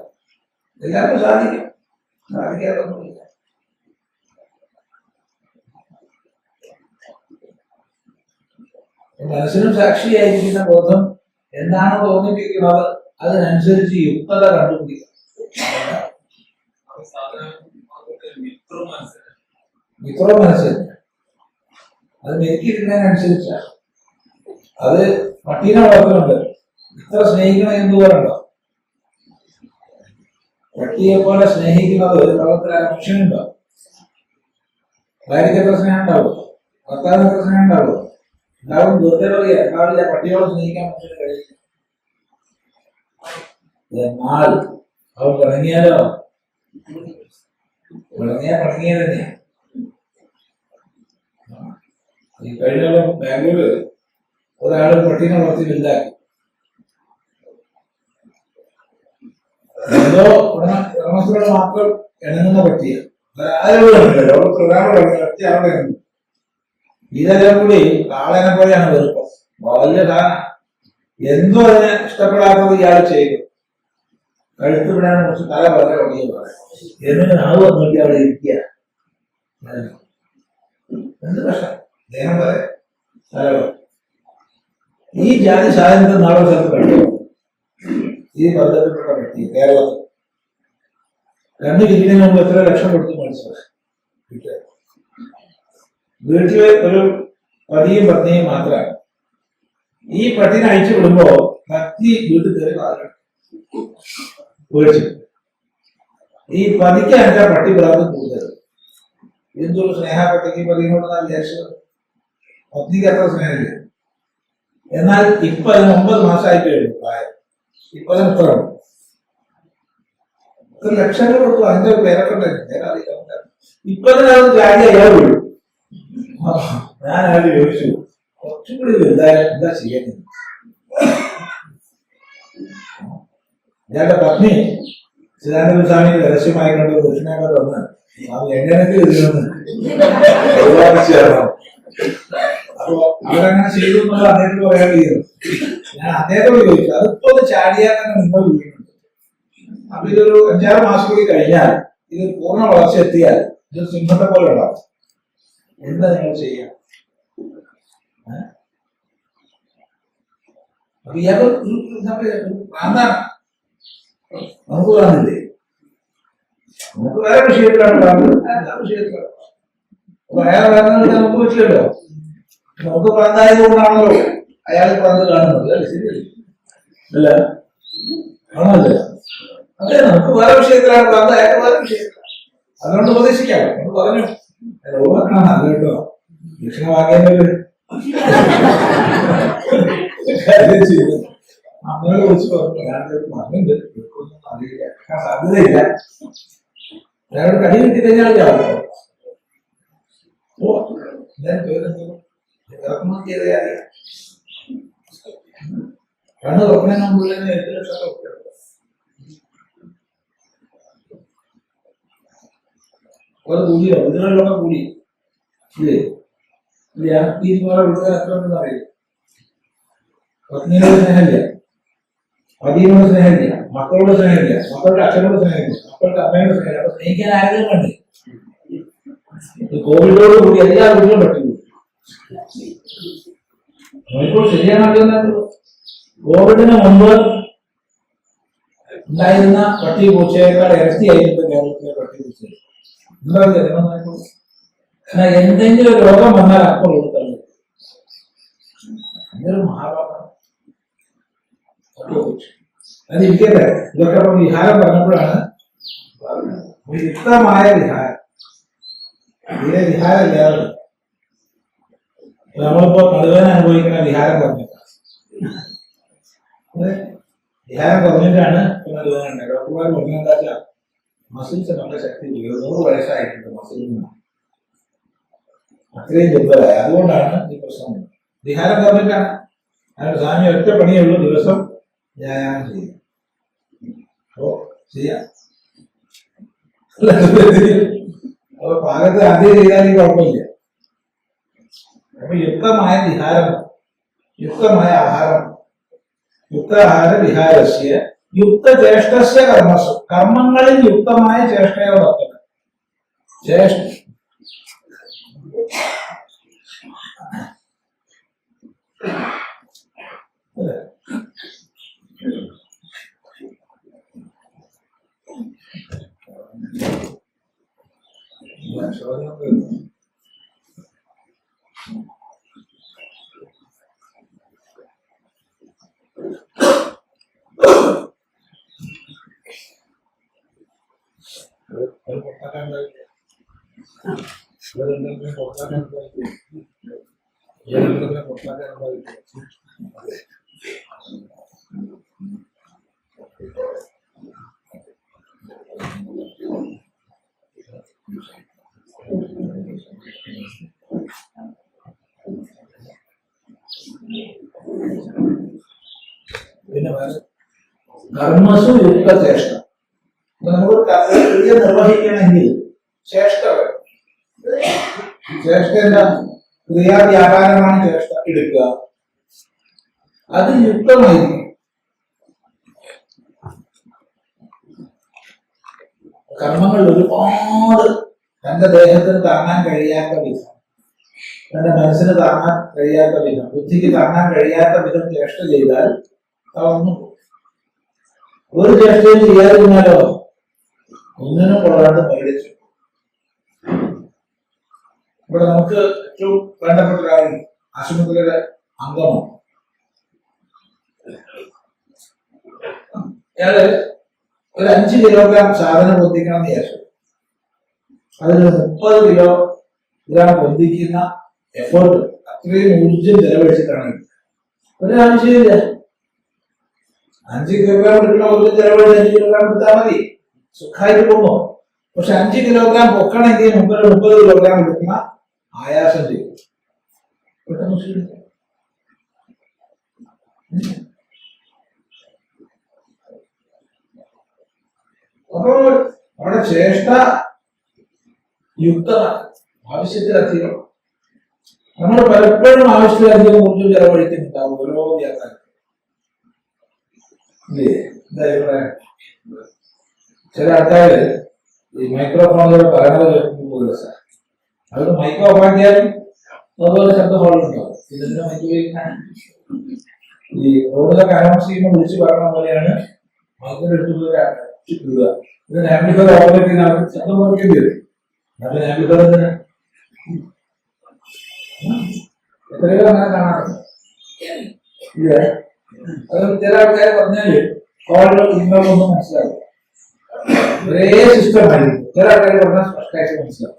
എല്ലാവർക്കും സാധിക്കും, സാധിക്കാതൊന്നുമില്ല. മനസ്സിനും സാക്ഷിയായിരിക്കുന്ന ബോധം എന്താണോ തോന്നിപ്പിക്കുന്നത് അതിനനുസരിച്ച് യുക്തത കണ്ടുപിടിക്കുക. മിത്രോ മനസ്സില്ല, അത് മെരുക്കിയിരുന്നതിനനുസരിച്ചാണ്. അത് പട്ടീനെ വളർത്തുന്നുണ്ട്, ഇത്ര സ്നേഹിക്കണം എന്ന് പറയണ്ടോ? പട്ടിയെ പോലെ സ്നേഹിക്കുന്നത് ലോകത്തിൽ ആ മനുഷ്യനുണ്ടോ? ഭാര്യയ്ക്ക് എത്ര സ്നേഹം ഉണ്ടാവും? ഭർത്താവിന് എത്ര സ്നേഹം ഉണ്ടാവും? ഉണ്ടാവും. വെറുതെ പറയുക, ഉണ്ടാവില്ല. പട്ടിയോട് സ്നേഹിക്കാൻ മനുഷ്യന് കഴിയില്ല. എന്നാൽ അവൻ പിണങ്ങിയാലോ? പിണങ്ങിയ തന്നെയാണ്. ഈ കഴിഞ്ഞ ബാംഗ്ലൂര് ഒരാള് പട്ടീനെ വളർത്തി വലുതാക്കി. ഏതോ ഉടമസ്ഥരോട് മാത്രം ഇണങ്ങുന്ന പട്ടിയാണ്. ഇതെല്ലാം കൂടി കാളനെ പോലെയാണ് വെറുപ്പം. വലിയ സാധനം. എന്തോ അതിനെ ഇഷ്ടപ്പെടാത്തത് ഇയാൾ ചെയ്തു. കഴുത്ത് വിടാൻ കുറച്ച് തല വളരെ വലിയ പറയാം. എന്നിട്ട് നാവ് വന്നിട്ട് അവിടെ ഇരിക്കുക. എന്ത് പ്രശ്നം? ദേഹം വരെ തല. ഈ ജാതി സാധനത്തെ നാളെ സ്ഥലത്ത് കണ്ടു. ഈ പദ്ധതിപ്പെട്ട വ്യക്തി കേരളത്തിൽ 2 കിലോന് മുമ്പ് എത്ര ലക്ഷം കൊടുത്ത് മനസ്സിലാക്കി. വീട്ടില് ഒരു പതിയും പത്നിയും മാത്രമാണ്. ഈ പട്ടിനെ അഴിച്ചു വിടുമ്പോ പത്നി വീട്ടിൽ കയറി മേടിച്ചു. ഈ പതിക്ക് അയച്ചാൽ പട്ടി പ്രാന്തം കൂടുതൽ. എന്തൊരു സ്നേഹ പട്ടിക്ക് പതിനോട് വിചാരിച്ചത്. പത്നിക്ക് അത്ര സ്നേഹമില്ല. എന്നാൽ ഇപ്പൊ അതിന് 9 മാസമായിട്ട് കഴിഞ്ഞു പ്രായം. ഇപ്പൊ അതിന് എത്രയാണ്? ലക്ഷങ്ങൾ കൊടുത്തു. അതിന്റെ പേരൊക്കെ ഉണ്ടായിരുന്നു. ഇപ്പൊ അതിനകത്ത് ജാതി അയാൾ വീഴും. ഞാൻ അയാൾ ചോദിച്ചു, കുറച്ചും കൂടി വലുതായാലും എന്താ ചെയ്യുന്നത്? അയാളുടെ പത്നി ചിദാനന്ദ സ്വാമി രഹസ്യമായി കണ്ട് ദക്ഷിണേക്ക തന്ന് അത് എങ്ങനെയൊക്കെ ഇതിലൊന്ന് അപ്പൊ അവരങ്ങനെ ചെയ്തു എന്നുള്ള അദ്ദേഹത്തിന് പറയാൻ കഴിയുന്നു. ഞാൻ അദ്ദേഹത്തോട് ചോദിച്ചു, അതിപ്പോ ഒന്ന് ചാടിയാൽ തന്നെ നിങ്ങൾ വീഴുന്നുണ്ട്. അപ്പൊ ഇതൊരു 5-6 മാസം കൂടി കഴിഞ്ഞാൽ ഇത് പൂർണ്ണ വളർച്ച എത്തിയാൽ ഇത് സിംഹത്തെ പോലെ ഉണ്ടാവും. എന്താ നിങ്ങൾ ചെയ്യാം? അപ്പൊ ഇയാൾക്ക് പ്രാന്താണ്. നമുക്ക് പ്രാന്തില്ലേ? നമുക്ക് വേറെ വിഷയത്തിലാണ് പ്രാന്ത്, എല്ലാ വിഷയത്തിലാണ്. അപ്പൊ അയാൾ പ്രാന്ത് നമുക്ക് പറ്റില്ലല്ലോ. നമുക്ക് പ്രാന്തായത് കൊണ്ടാണല്ലോ അയാൾ പ്രാന്ത് കാണുന്നത്. അല്ലേ? ശരിയല്ലേ? അല്ല ആണല്ലേ? അതെ, നമുക്ക് വേറെ വിഷയത്തിലാണ് പ്രാന്ത്, അയാൾക്ക് വേറെ വിഷയത്തിലാണ്. അതുകൊണ്ട് ഉപദേശിക്കാം. നമ്മൾ പറഞ്ഞു ഒഴിവാക്കണം. അത് കേട്ടോ, ദക്ഷിണ വാങ്ങേണ്ടത് കാര്യം ചെയ്തു. നമ്മളെ വിളിച്ച് പറഞ്ഞു, ഞാനൊരു മകനുണ്ട്, അറിയില്ല, സാധ്യതയില്ല. അയാളോട് കടി കിട്ടി കഴിഞ്ഞാൽ ചാവും. പേരെന്തോ ഇറക്കുമതി ചെയ്ത കാര്യം. കണ്ണ് തുറക്കുന്നതിന് മുമ്പ് 8 ലക്ഷം രൂപ. ഒരു കൂലിയോ ഇതിനൊക്കെ കൂലി ഇല്ലേ? ഈ വീട്ടുകാർ എത്ര ഉണ്ടെന്ന് അറിയില്ല. പത്നിയോട് സ്നേഹമില്ല, പതിയോട് സ്നേഹമില്ല, മക്കളോട് സ്നേഹമില്ല, മക്കളുടെ അച്ഛനോട് സ്നേഹമില്ല, മക്കളുടെ അമ്മയോട് സ്നേഹമില്ല. അപ്പൊ സ്നേഹിക്കാൻ ആരെങ്കിലും വേണ്ടേ? കോവിഡോട് കൂടി എല്ലാ വീട്ടിലും പറ്റുള്ളൂ. ഇപ്പോൾ ശരിയാണല്ലോ. കോവിഡിന് മുമ്പ് ഉണ്ടായിരുന്ന പട്ടി പൂച്ചയേക്കാൾ ഇരട്ടിയായിരുന്നു കേരളത്തിലെ പട്ടി പൂച്ച. എന്താ എന്തെങ്കിലും ഒരു രോഗം വന്നാൽ അപ്പോൾ കൊടുത്തത് അതൊരു മഹാഭാരതമാണ്. അത് ഇരിക്കട്ടെ. ഇതൊക്കെ ഇപ്പം വിഹാരം പറഞ്ഞപ്പോഴാണ് യുക്തമായ വിഹാരം. ഇതിനെ വിഹാരം ഇല്ലാതെ നമ്മളിപ്പോ നടുവേദന അനുഭവിക്കുന്ന വിഹാരം കുറഞ്ഞിട്ടാണ്. വിഹാരം കുറഞ്ഞിട്ടാണ് ഇപ്പൊ നടുവേദന ഉണ്ടായത്. ഡോക്ടർമാർ പറഞ്ഞ എന്താ വെച്ചാൽ മസിൽസ് നമ്മുടെ ശക്തി 100 വയസ്സായിട്ടുണ്ട് മസിലിന് അത്രയും ദുർബലമായി. അതുകൊണ്ടാണ് ഈ പ്രശ്നം. വിഹാരം കുറഞ്ഞിട്ടാണ്. അതിന് സ്വാമി ഒറ്റ പണിയേ ഉള്ളൂ, ദിവസം വ്യായാമം ചെയ്യും. അപ്പോ ചെയ്യാം. അപ്പൊ പാകത്ത് ആദ്യം ചെയ്താൽ ഈ കുഴപ്പമില്ല. അപ്പൊ യുക്തമായ വിഹാരം, യുക്തമായ ആഹാരം, യുക്താഹാര വിഹാരസ്യ യുക്തചേഷ്ടസ്യ കർമ്മസു, കർമ്മങ്ങളിൽ യുക്തമായ ചേഷ്ടയോടൊപ്പം ചേഷ്ട പിന്നെ കർമ്മസു യുക്തചേഷ്ട. നമുക്ക് ക്രിയ നിർവഹിക്കണമെങ്കിൽ ചേഷ്ട വേണം. ചേഷ്ട എന്താ? ക്രിയാവ്യാപാരമാണ് ചേഷ്ട. എടുക്കുക, അത് യുക്തമായിരിക്കും. കർമ്മങ്ങൾ ഒരുപാട് തന്റെ ദേഹത്തിന് താങ്ങാൻ കഴിയാത്ത വിധം, തന്റെ മനസ്സിന് താങ്ങാൻ കഴിയാത്ത വിധം, ബുദ്ധിക്ക് താങ്ങാൻ കഴിയാത്ത വിധം ചേഷ്ട ചെയ്താൽ അതൊന്നും ഒരു ചേഷ്ടയും ചെയ്യാതിരുന്നാലോ ഒന്നിനും കൊള്ളാണ്ട് മേടിച്ചു. ഇവിടെ നമുക്ക് ഏറ്റവും വേണ്ടപ്പെട്ട ഒരാൾ ആശുപത്രിയുടെ അംഗമാണ്. അയാള് ഒരു 5 കിലോഗ്രാം സാധനം പൊന്തിക്കണം വിചാരിച്ചു. അതിന് 30 കിലോഗ്രാം പൊന്തിക്കുന്ന എഫേർട്ട്, അത്രയും ഊർജം ചെലവഴിച്ചിട്ടാണ്. ഒരാവശ്യമില്ല. 5 കിലോഗ്രാം എടുക്കുന്ന ഊർജം ചെലവഴിച്ച് 5 കിലോഗ്രാം എടുത്താൽ മതി, സുഖമായിട്ട് പോകുമോ. പക്ഷെ 5 കിലോഗ്രാം പൊക്കണമെങ്കിൽ 30 കിലോഗ്രാം എടുക്കുന്ന ആയാസം ചെയ്യും. അപ്പോൾ അവിടെ ചേഷ്ട യുക്തമാണ്, ആവശ്യത്തിലധികം. നമ്മൾ പലപ്പോഴും ആവശ്യത്തിലധികം ഊർജ്ജം ചെലവഴിക്കുന്നുണ്ടാവും ഓരോ യാത്രക്കും. എന്താ ഇവിടെ ചില ആൾക്കാര് ഈ മൈക്രോഫോണിലൂടെ പറയുന്നത് കേൾക്കുമ്പോൾ സാർ അവർക്ക് മൈക്രോ ഓഫാക്കിയാലും അതുപോലെ ശബ്ദ ഹോളുണ്ടാവും. ഇതിന്റെ മൈക്രോ ഈ റോഡിലൊക്കെ അനൗൺസ് ചെയ്യുമ്പോൾ വിളിച്ച് പറയുന്ന പോലെയാണ് മൈക്രോ എടുത്തുള്ള ഇതിന് ആംപ്ലിഫയർ ഓപ്പറേറ്റ് ചെയ്യുന്ന അവർക്ക് ശബ്ദം കുറയ്ക്കേണ്ടി വരും. അതിന് ആംപ്ലിഫയർ തന്നെ എത്രയോ അങ്ങനെ കാണാറുണ്ട്. അത് ചില ആൾക്കാർ പറഞ്ഞാല് കോളിലോ ഇന്നോ ഒന്നും മനസ്സിലാവും. ഒരേ സിസ്റ്റം ആയിരിക്കും. ചില ആൾക്കാർ പറഞ്ഞാൽ സ്പഷ്ടമായിട്ട് മനസ്സിലാവും.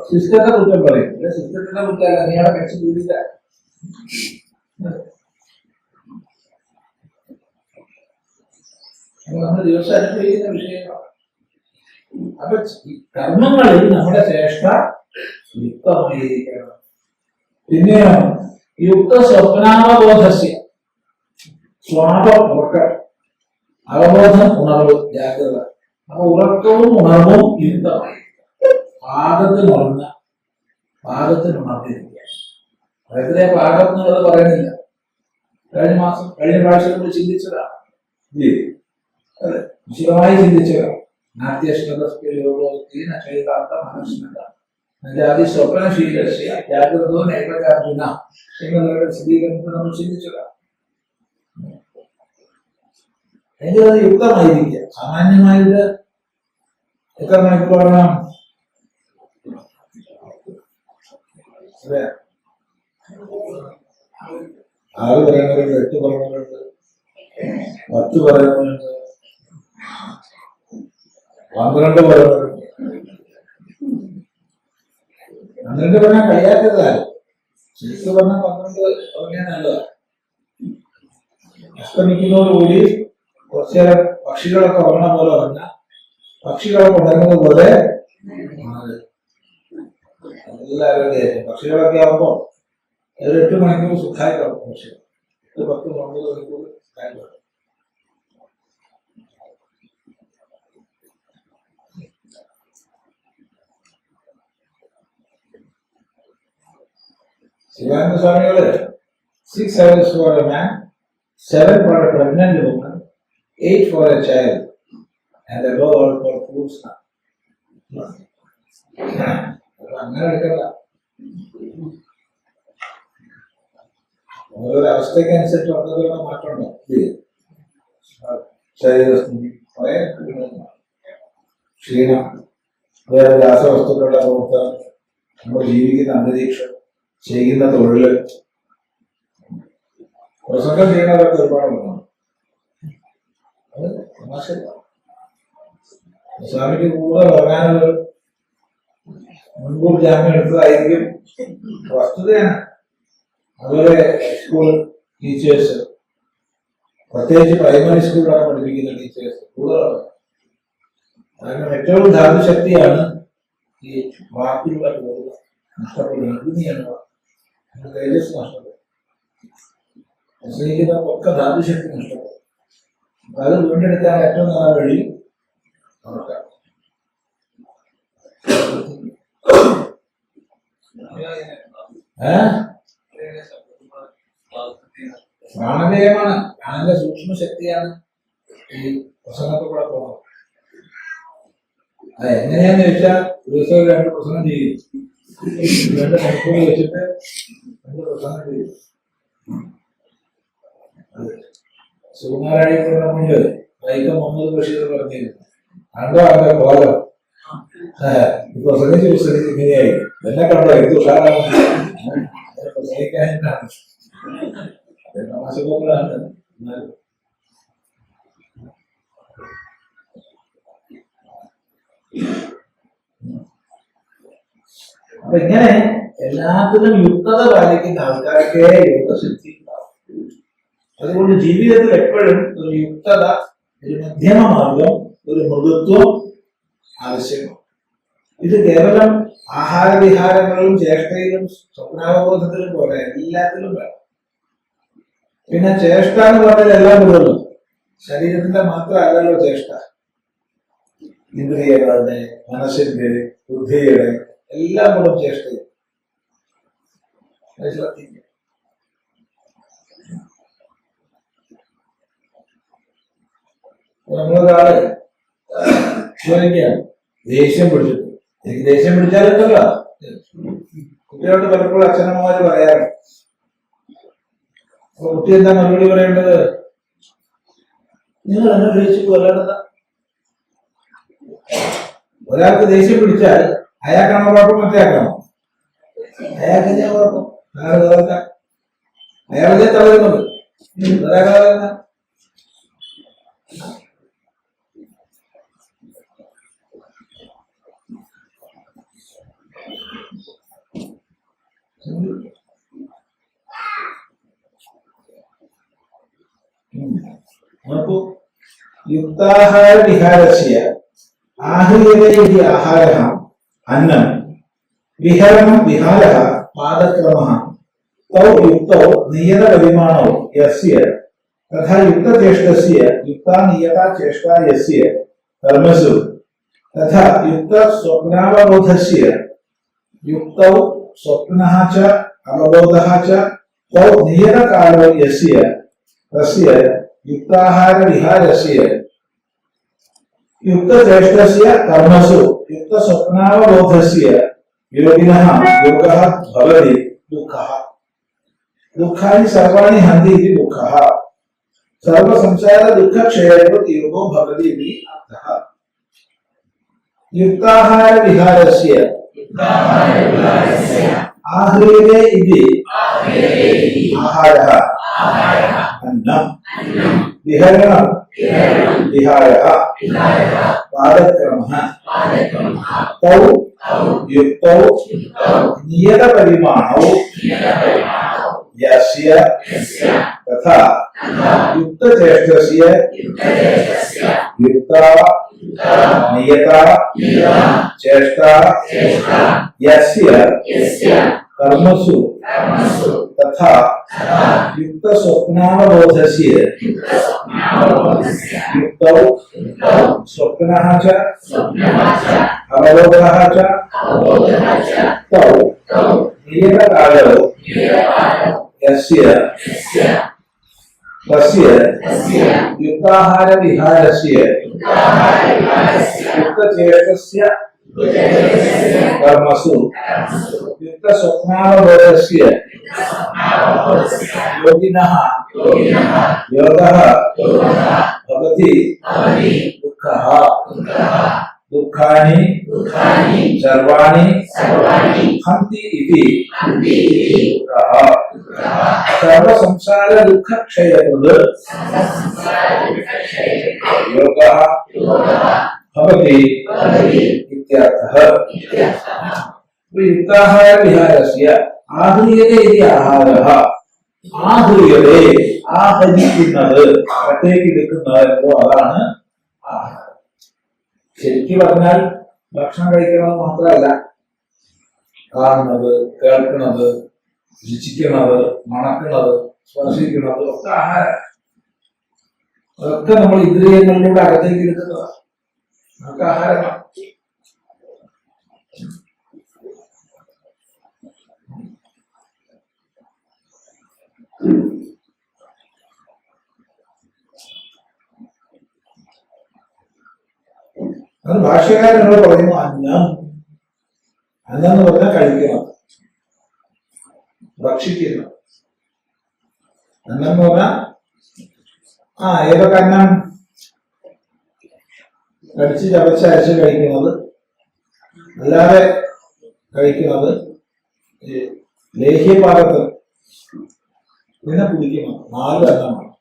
സിസ്റ്റത്തെ കുറ്റം പറയും. സിസ്റ്റത്തിന്റെ കുറ്റമല്ല, നീ അവിടെ കഴിച്ചു കൂടിയില്ല. നമ്മൾ ദിവസം അനുഭവിക്കുന്ന വിഷയങ്ങളാണ്. അപ്പൊ കർമ്മങ്ങളിൽ നമ്മുടെ ചേഷ്ട യുക്തമായിരിക്കണം. പിന്നെയോ യുക്ത സ്വപ്നാവബോധസ്യ, സ്വാപം ഉറക്കം, അവബോധം ഉണർവ്, ജാഗ്രത. അപ്പൊ ഉറക്കവും ഉണർവും യുക്തമായി പാകത്തിനുണർന്നിരിക്കുക. എത്ര പാകം എന്നുള്ളത് പറയുന്നില്ല. കഴിഞ്ഞ പ്രാവശ്യം നമ്മൾ ചിന്തിച്ചതാണ്. വിശദമായി ചിന്തിച്ചതാണ്. സ്വപ്നശീലസ്യ ജാഗ്രതോ നൈപചാർജുന എന്നുള്ളവരുടെ വിശദീകരണത്തിൽ നമ്മൾ ചിന്തിച്ചതാണ്. അതിൻ്റെ അത് യുക്തമായിരിക്കുക. സാമാന്യമായിട്ട് എത്ര മണിക്കൂർ വേണം? അതെ, 6 പറയുന്നവരുണ്ട്, 8 പറയുന്നവരുണ്ട്, 10 പറയുന്നവരുണ്ട്, 12 പറയുന്നവരുണ്ട്. 12 പറയാൻ കഴിയാത്തതാണ്. ശരിക്കും പറഞ്ഞാൽ 12 ഉറങ്ങിയാൽ നല്ലതാണ്. അസ്തമിക്കുന്നതോടുകൂടി കുറച്ചു നേരം പക്ഷികളൊക്കെ ഉറങ്ങണ പോലെ ഉറങ്ങ, പക്ഷികളൊക്കെ ഉണരുന്നത് പോലെ നല്ല ആരോഗ്യമായിരിക്കും. പക്ഷികളൊക്കെ ആകുമ്പോൾ ഒരു 8 മണിക്കൂർ സുഖമായി കിടക്കും. പക്ഷികൾ 10-9 മണിക്കൂർ സുഖമായി കിടക്കും. Sivananda സ്വാമികള് 6 hours for a man, 7 for a pregnant woman, 8 for a child, and above all for foods. അങ്ങനെ എടുക്കണ്ട. ഓരോരോ അവസ്ഥയ്ക്ക് അനുസരിച്ച് വളരെ മാറ്റമുണ്ടോ ശരീരസ്ഥിതി, ക്ഷീണം, വേറെ രാസവസ്തുക്കളുടെ പ്രവർത്തനം, നമ്മൾ ജീവിക്കുന്ന അന്തരീക്ഷം, ചെയ്യുന്ന തൊഴില്, പ്രസംഗം ചെയ്യുന്നതൊക്കെ ഒരുപാടുണ്ട്. അത് തമാശയില്ല. സ്വാമിക്ക് കൂടുതൽ പറയാനുള്ളത് മുൻകൂർ ജാമ്യം എടുത്തതായിരിക്കും വസ്തുതയാണ്. അതുപോലെ സ്കൂൾ ടീച്ചേഴ്സ്, പ്രത്യേകിച്ച് പ്രൈമറി സ്കൂളിലാണ് പഠിപ്പിക്കുന്ന ടീച്ചേഴ്സ് കൂടുതലാണ്. കാരണം ഏറ്റവും ധാതുശക്തിയാണ് ഈ വാക്കിലുള്ള നഷ്ടപ്പെടുന്നത്. അഗ്നിയാണ്, തേജസ് നഷ്ടപ്പെടും. സ്നേഹിക്കുന്നവർക്കൊക്കെ ധാതുശക്തി നഷ്ടപ്പെടും. അത് വീണ്ടെടുക്കാൻ ഏറ്റവും നല്ല വഴി നോക്കാം. പ്രാണവ്യയമാണ്, പ്രാണന്റെ സൂക്ഷ്മ ശക്തിയാണ് ഈ പ്രസംഗത്തിലൂടെ പോകുന്നത്. അത് എങ്ങനെയാന്ന് ചോദിച്ചാൽ ദിവസവും 2 പ്രസംഗം ചെയ്യും, 2 മണിക്കൂർ വെച്ചിട്ട് 2 പ്രസംഗം ചെയ്യും. സുകുമാരായണ മുന്നിൽ വൈക്കം മുഹമ്മദ് ബഷീർ പറഞ്ഞിരുന്നു, കണ്ടോ അവന്റെ കോലം, പ്രസംഗിച്ച് പുസ്തകത്തിൽ ഇങ്ങനെയായി, എന്നെ കണ്ടോ എന്ത് ഉഷാറാണ് പ്രസംഗിക്കാനായിട്ടാണ്. തമാശകളാണ്. അപ്പൊ ഇങ്ങനെ എല്ലാത്തിനും യുക്തത പാലിക്കുന്ന ആൾക്കാർക്കേ യോഗസിദ്ധി ഉണ്ടാവും. അതുകൊണ്ട് ജീവിതത്തിൽ എപ്പോഴും ഒരു യുക്തത, ഒരു മധ്യമ മാർഗം, ഒരു മൃദുത്വം ആവശ്യമാണ്. ഇത് കേവലം ആഹാരവിഹാരങ്ങളിലും ചേഷ്ടയിലും സ്വപ്നാവബോധത്തിലും പോലെ എല്ലാത്തിലും വേണം. പിന്നെ ചേഷ്ട എന്ന് പറഞ്ഞാൽ എല്ലാം വിടുള്ളൂ. ശരീരത്തിന്റെ മാത്രമല്ലല്ലോ ചേഷ്ട, ഇന്ദ്രിയങ്ങളുടെ, മനസ്സിന്റെ, ബുദ്ധിയുടെ എല്ലാം കൂടും ചേഷ്ടയും. നമ്മളൊരാള് ചോദിക്കുകയാണ്, ദേഷ്യം പിടിച്ചിട്ട്, എനിക്ക് ദേഷ്യം പിടിച്ചാലുണ്ടല്ലോ കുട്ടികളോട് പലപ്പോഴും അച്ഛനമ്മമാര് പറയാറുണ്ട്. അപ്പൊ കുട്ടി എന്താ മറുപടി പറയേണ്ടത്? നിങ്ങൾ എന്നെ ദേഷ്യം കൊല്ലാണെന്ന. ഒരാൾക്ക് ദേഷ്യം പിടിച്ചാൽ അയാൾക്കാണോ കുഴപ്പം, മറ്റേയാൾക്കാണോ? അയാൾക്ക് ഞാൻ കുഴപ്പം, അയാളെ തളരുന്നത് ഒരാളെ. നോക്കൂ, യുക്താഹാര വിഹാരസ്യ ആഹ്രിയതേ ഇതി ആഹാരഃ അന്നം, വിഹരണം വിഹാരഃ പാദക്രമഃ, തൗ യുക്തൗ നിയത പരിമാണോ യസ്യ തഥാ യുക്തചേഷ്ടസ്യ യുക്താ നിയതാ ചേഷ്ടാ യസ്യ കർമ്മസു തഥാ യുക്ത സ്വപ്നാവബോധസ്യ യുക്തൗ സ്വപ്നഃ ച അവബോധഃ ച തൗ നിയത കാലോ യസ്യ തസ്യ യുക്താഹാര വിഹാരസ്യ യുക്തചേഷ്ടസ്യ കർമ്മസു യുക്ത സ്വപ്നാവബോധസ്യ യോഗിനഃ യോഗഃ ഭവതി ദുഃഖഃ. ദുഃഖാനി സർവാണി ഹന്തി ഇതി ദുഃഖഃ. സർവ സംസാര ദുഃഖക്ഷയോ യോഗോ ഭവതി ഇതി അർത്ഥഃ. യുക്താഹാര വിഹാരസ്യ ആഹ്രിയതേ ഇതി ആഹാരഃ അന്നം, വിഹരണം വിഹാരഃ പാദക്രമഃ, തൗ യുക്തൗ നിയത പരിമാണൗ യസ്യ തഥാ യുക്തചേഷ്ടസ്യ യുക്ത നിയത ചേഷ്ട യസ്യ കർമ്മസു തഥാ യുക്തസ്വപ്നാവബോധസ്യ യുക്തൗ സ്വപ്നഃ ച അവബോധഃ ച തൗ നിയതകാലൗ യസ്യ തസ്യ യുക്താഹാര വിഹാരസ്യ യുക്തചേതസ്യ കർമ്മസു യുക്തസ്വപ്നാവബോധസ്യ യോഗിനഃ യോഗഃ ഭവതി ദുഃഖഃ ദുഃഖാനി സർവാണി ഹന്തി ഇതി ദുഃഖഃ സർവസംസാര ദുഃഖക്ഷയകൃത് യോഗഃ ഭവതി ഇത്യർത്ഥഃ യുക്താഹാര വിഹാരസ്യ ആഹ്രിയതേ ഇതി ആഹാരഃ ആഹ്രിയതേ ആഹരിക്കുന്നത് അകത്തേക്ക് എടുക്കുന്നത് എന്തോ അതാണ് ആഹാരം. ശരിക്കും പറഞ്ഞാൽ ഭക്ഷണം കഴിക്കുന്നത് മാത്രമല്ല കാണുന്നത്, കേൾക്കുന്നത്, രുചിക്കുന്നത്, മണക്കുന്നത്, സ്പർശിക്കുന്നത് ഒക്കെ ആഹാരം. അതൊക്കെ നമ്മൾ ഇന്ദ്രിയങ്ങളിലൂടെ അകത്തേക്ക് എടുക്കുന്നതാണ്. അതൊക്കെ ആഹാരമാണ്. അത് ഭാഷ്യകാരൻ എന്നോട് പറയുന്നു അന്നം. അന്നം എന്ന് പറഞ്ഞാൽ കഴിക്കണം, ഭക്ഷിക്കണം. അന്നം എന്ന് പറഞ്ഞാൽ ഏതൊക്കെ അന്നം കടിച്ച് ചവച്ചരച്ച് കഴിക്കുന്നത്, അല്ലാതെ കഴിക്കുന്നത്, ലേഹ്യപാകത്തിൽ പിന്നെ കുടിക്കണം. 4 അന്നമാണ്.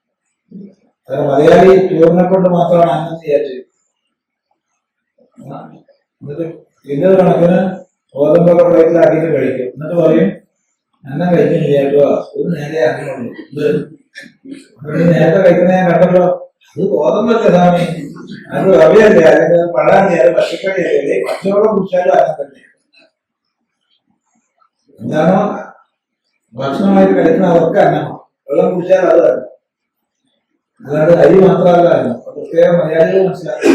കാരണം മലയാളി ചോറിനെ കൊണ്ട് മാത്രമാണ് അന്നം വിചാരിച്ചത്. എന്നിട്ട് ഇത് കണക്കിന് ഗോതമ്പൊക്കെ പ്ലേറ്റിലാക്കിയിട്ട് കഴിക്കും. എന്നിട്ട് പറയും അന്നം കഴിക്കാൻ വിചാരിക്കുക ഒരു നേരെ അറിയുള്ളൂ. നേരത്തെ കഴിക്കുന്ന ഞാൻ കണ്ടല്ലോ, അത് ഗോതമ്പല്ലേ സ്വാമി, അത് റവയല്ലേ, അല്ലെങ്കിൽ പഴമല്ലേ, അത് പച്ചക്കറിയല്ലേ, പച്ചവെള്ളം കുടിച്ചാലും അന്നം തന്നെ. എന്താണോ ഭക്ഷണമായിട്ട് കഴിക്കുന്ന അവർക്ക് അന്നമാണ്. വെള്ളം കുടിച്ചാൽ അത് തന്നെ. അല്ലാതെ അരി മാത്രമല്ല അന്നം. പ്രത്യേകം മലയാളികൾ മനസ്സിലാക്കി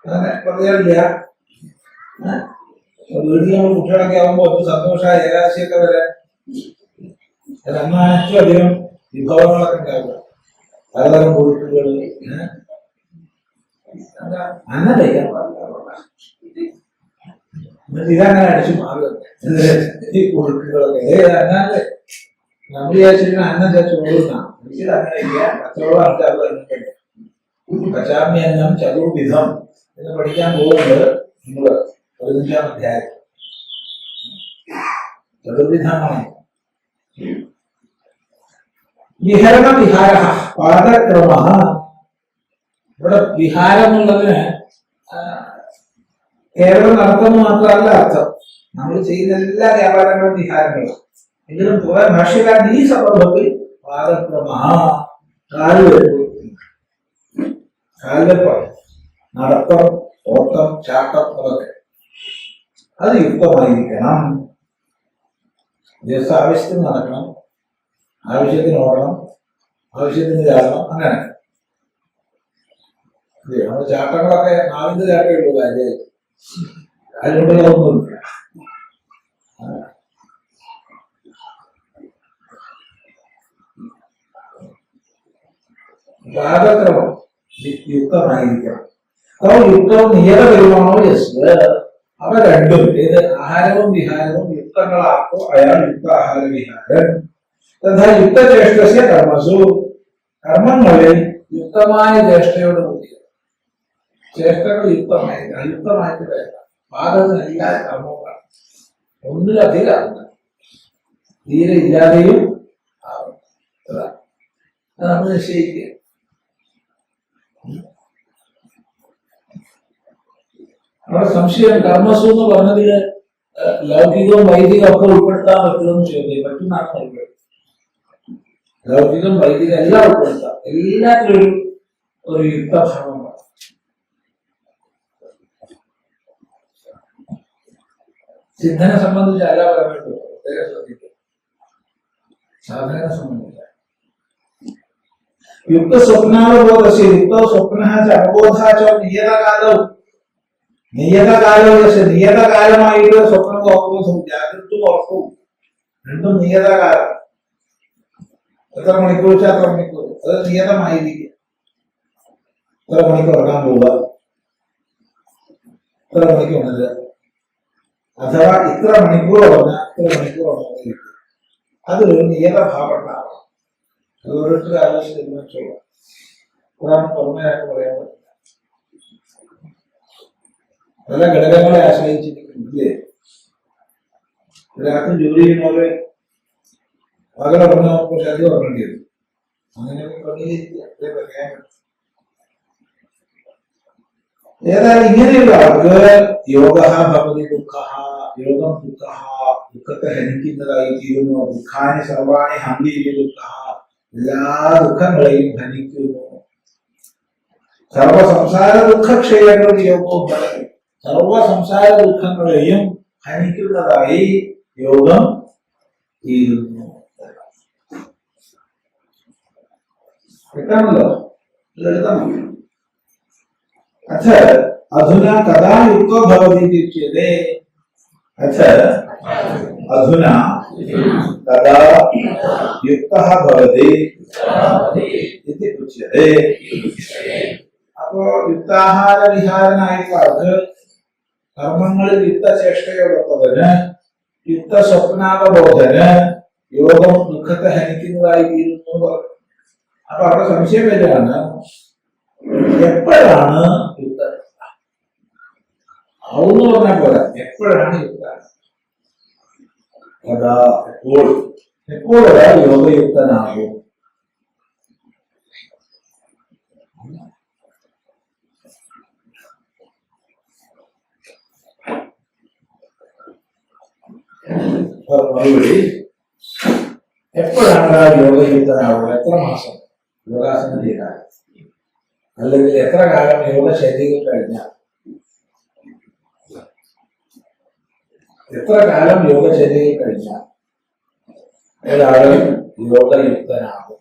അങ്ങനെ പറയാറില്ല. വീട്ടിൽ നമ്മൾ കുട്ടികളൊക്കെ ആകുമ്പോൾ ഒരു സന്തോഷമായ ഏകാദശിയൊക്കെ വരെ അന്ന് ഏറ്റവും അധികം വിഭവങ്ങളൊക്കെ ഉണ്ടാവുക. പലതരം കുഴുക്കുകൾ അന്നം കഴിക്കാൻ പാടില്ല. എന്നിട്ട് ഇതങ്ങനെ അടിച്ചു മാറുക. ഈ കുഴുക്കുകളൊക്കെ അന്നാല് നമ്മൾ വിചാരിച്ചിരുന്ന അന്നം ചോറുന്ന എനിക്കിത് അങ്ങനെ ഇല്ല. കച്ചവടം ആൾക്കാർ പച്ചാമി അന്നം ചതുർവിധം എന്ന് പഠിക്കാൻ പോകുന്നത് നമ്മള് 15-ാം അധ്യായം ചതുർവിധമാണ്. വിഹരണ വിഹാര പാദക്രമ. ഇവിടെ വിഹാരം എന്നുള്ളതിന് കേവലം നടത്തുന്ന മാത്രമല്ല അർത്ഥം. നമ്മൾ ചെയ്യുന്ന എല്ലാ വ്യാപാരങ്ങളും വിഹാരങ്ങളും. എങ്കിലും ഭാഷ്യകാരൻ ഈ സന്ദർഭത്തിൽ പാദക്രമ കാൽവെപ്പ്, കാൽവെപ്പാണ്. നടത്തം, ഓട്ടം, ചാട്ടം അതൊക്കെ അത് യുക്തമായിരിക്കണം. ദിവസം ആവശ്യത്തിന് നടക്കണം, ആവശ്യത്തിന് ഓടണം, ആവശ്യത്തിന് ചാടണം. അങ്ങനെ നമ്മുടെ ചാട്ടങ്ങളൊക്കെ നാവിന്റെ ചാട്ടേ ഉള്ളൂ. അതിലുള്ളതൊന്നുമില്ല. പാദക്രമം യുക്തമായിരിക്കണം. യുക്തവും നിയത വരുമാണോ യസ്. അവ രണ്ടും ഏത് ആഹാരവും വിഹാരവും യുക്തങ്ങളാക്കോ അയാൾ യുക്ത ആഹാര വിഹാരൻ. തഥാ യുക്തചേഷ്ടസ്യ കർമ്മസു. കർമ്മങ്ങളിൽ യുക്തമായ ചേഷ്ടയോട് കൂടി. ചേഷ്ടകൾ യുക്തമായി അയുക്തമായിട്ട് വേണ്ട. പാദത്തിന് എല്ലാ കർമ്മങ്ങളാണ്. ഒന്നിലധികം തീരെ ഇല്ലാതെയും ആവും. അത് നമ്മൾ നിശ്ചയിക്കുക. അപ്പൊ അവിടെ സംശയം കർമ്മസു എന്ന് പറഞ്ഞതില് ലൗകികവും വൈദികവും ഒക്കെ ഉൾപ്പെടുത്താൻ പറ്റുമെന്ന് ചോദ്യം പറ്റുന്നതാണ് ഉൾപ്പെടുത്തുന്നത്. ലൗകികം വൈദികം എല്ലാം ഉൾപ്പെടുത്താം. എല്ലാത്തിലും ഒരു യുക്തഭാവമാണ്. സിദ്ധനെ സംബന്ധിച്ച് അല്ല പറയുന്നത് പ്രത്യേകം ശ്രദ്ധിക്കുക. സാധകനെ സംബന്ധിച്ച യുക്ത സ്വപ്നാവബോധസ്യ യുക്ത സ്വപ്ന അവബോധാചോ നിയതകാലവും നിയതകാലമായിട്ട് സ്വപ്നവും അവബോധവും ജാഗ്രതയും ഉറക്കവും രണ്ടും നിയതകാലം. എത്ര മണിക്കൂർ വെച്ചാൽ അത്ര മണിക്കൂർ, അത് നിയതമായിരിക്കും. എത്ര മണിക്ക് ഉറങ്ങാൻ പോവുക, എത്ര മണിക്ക് ഉണരുക, അഥവാ ഇത്ര മണിക്കൂർ ഉറങ്ങാൻ ഇത്ര മണിക്കൂർ ഉറങ്ങിയിരിക്കും. അതൊരു നിയതഭാവം ഉണ്ടാവണം. അത് ഓരോരുത്തരും ആലോചിച്ച് തീരുമാനിച്ചോളാം. പുറാണം പുറമേയായിട്ട് പറയാൻ പറ്റില്ല. പല ഘടകങ്ങളെ ആശ്രയിച്ചിരിക്കുന്നില്ലേ? രാത്രി ജോലി ചെയ്യുന്നവരെ പകലുറങ്ങാൻ കുറച്ച് അധികം ഉറങ്ങേണ്ടി വരും. അങ്ങനെ പറയാൻ ഏതായാലും ഇങ്ങനെയുള്ള ആൾക്ക് യോഗ ഭവതി ദുഃഖ യോഗം ദുഃഖ ദുഃഖത്തെ ഹനിക്കുന്നതായി തീരുന്നു. ദുഃഖാനി സർവാണി ഹന്തി ദുഃഖ എല്ലാ ദുഃഖങ്ങളെയും ഹനിക്കുന്നു. സർവ സംസാര ദുഃഖക്ഷയങ്ങൾ യോഗവും പറയും. സർവ സംസാര ദുഃഖങ്ങളെയും ഹനിക്കുന്നതായി യോഗം തീരുന്നു. കിട്ടാണല്ലോ, ലളിതമാണ്. അഥ അധുനാ കഥാ യുക്തോ ഭവതി ഇത്യുച്യതേ. അഥ അധുനാ കഥാ യുക്തഃ ഭവതി ഇതി ഉച്യതേ. അപ്പോ യുക്താഹാര വിഹാരനായിട്ടുള്ള ആൾക്ക് കർമ്മങ്ങളിൽ യുക്തചേഷ്ടയോടൊപ്പതിന് യുക്ത സ്വപ്നാവബോധന് യോഗം ദുഃഖത്തെ ഹനിക്കുന്നതായി തീരുന്നു പറഞ്ഞു. അപ്പൊ അവിടെ സംശയം വരികയാണ്, എപ്പോഴാണ് യുക്ത ആവുന്ന് പറഞ്ഞാൽ പോലെ എപ്പോഴാണ് യുക്ത? അതാ എപ്പോഴാ യോഗയുക്തനാകും? മറുപടി, എപ്പോഴാണ് ആ യോഗയുക്തനാവുക? എത്ര മാസം യോഗാസനം ചെയ്താൽ, അല്ലെങ്കിൽ എത്ര കാലം യോഗശൈലികൾ കഴിഞ്ഞാൽ, എത്ര കാലം യോഗശൈലികൾ കഴിഞ്ഞാൽ ഒരാളും യോഗയുക്തനാകും?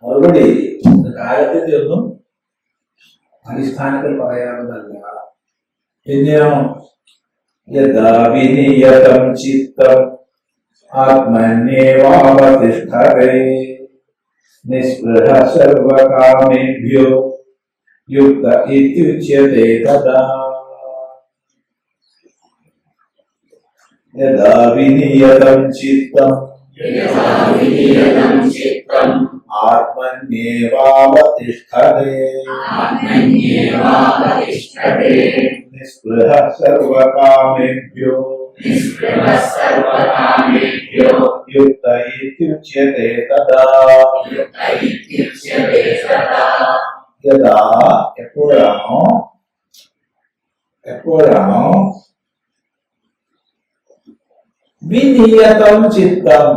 മറുപടി, കാലത്തിന്റെ ഒന്നും അടിസ്ഥാനത്തിൽ പറയാവുന്നതല്ല. പിന്നെയോ യഥാ വിനിയതം ചിത്തം ആത്മന്യേവാവതിഷ്ഠതേ നിസ്പൃഹ സർവകാമേഭ്യോ യുക്ത ഇത്യുച്യതേ തദാ. യഥാ വിനിയതം ചിത്തം ആത്മന്യേവാവതിഷ്ഠതേ നിസ്പൃഹ സർവകാമേഭ്യോ യുക്ത ഇത്യുച്യതേ തദാ. യഥാ എപ്പോഴാണോ വിനിയതം ചിത്തം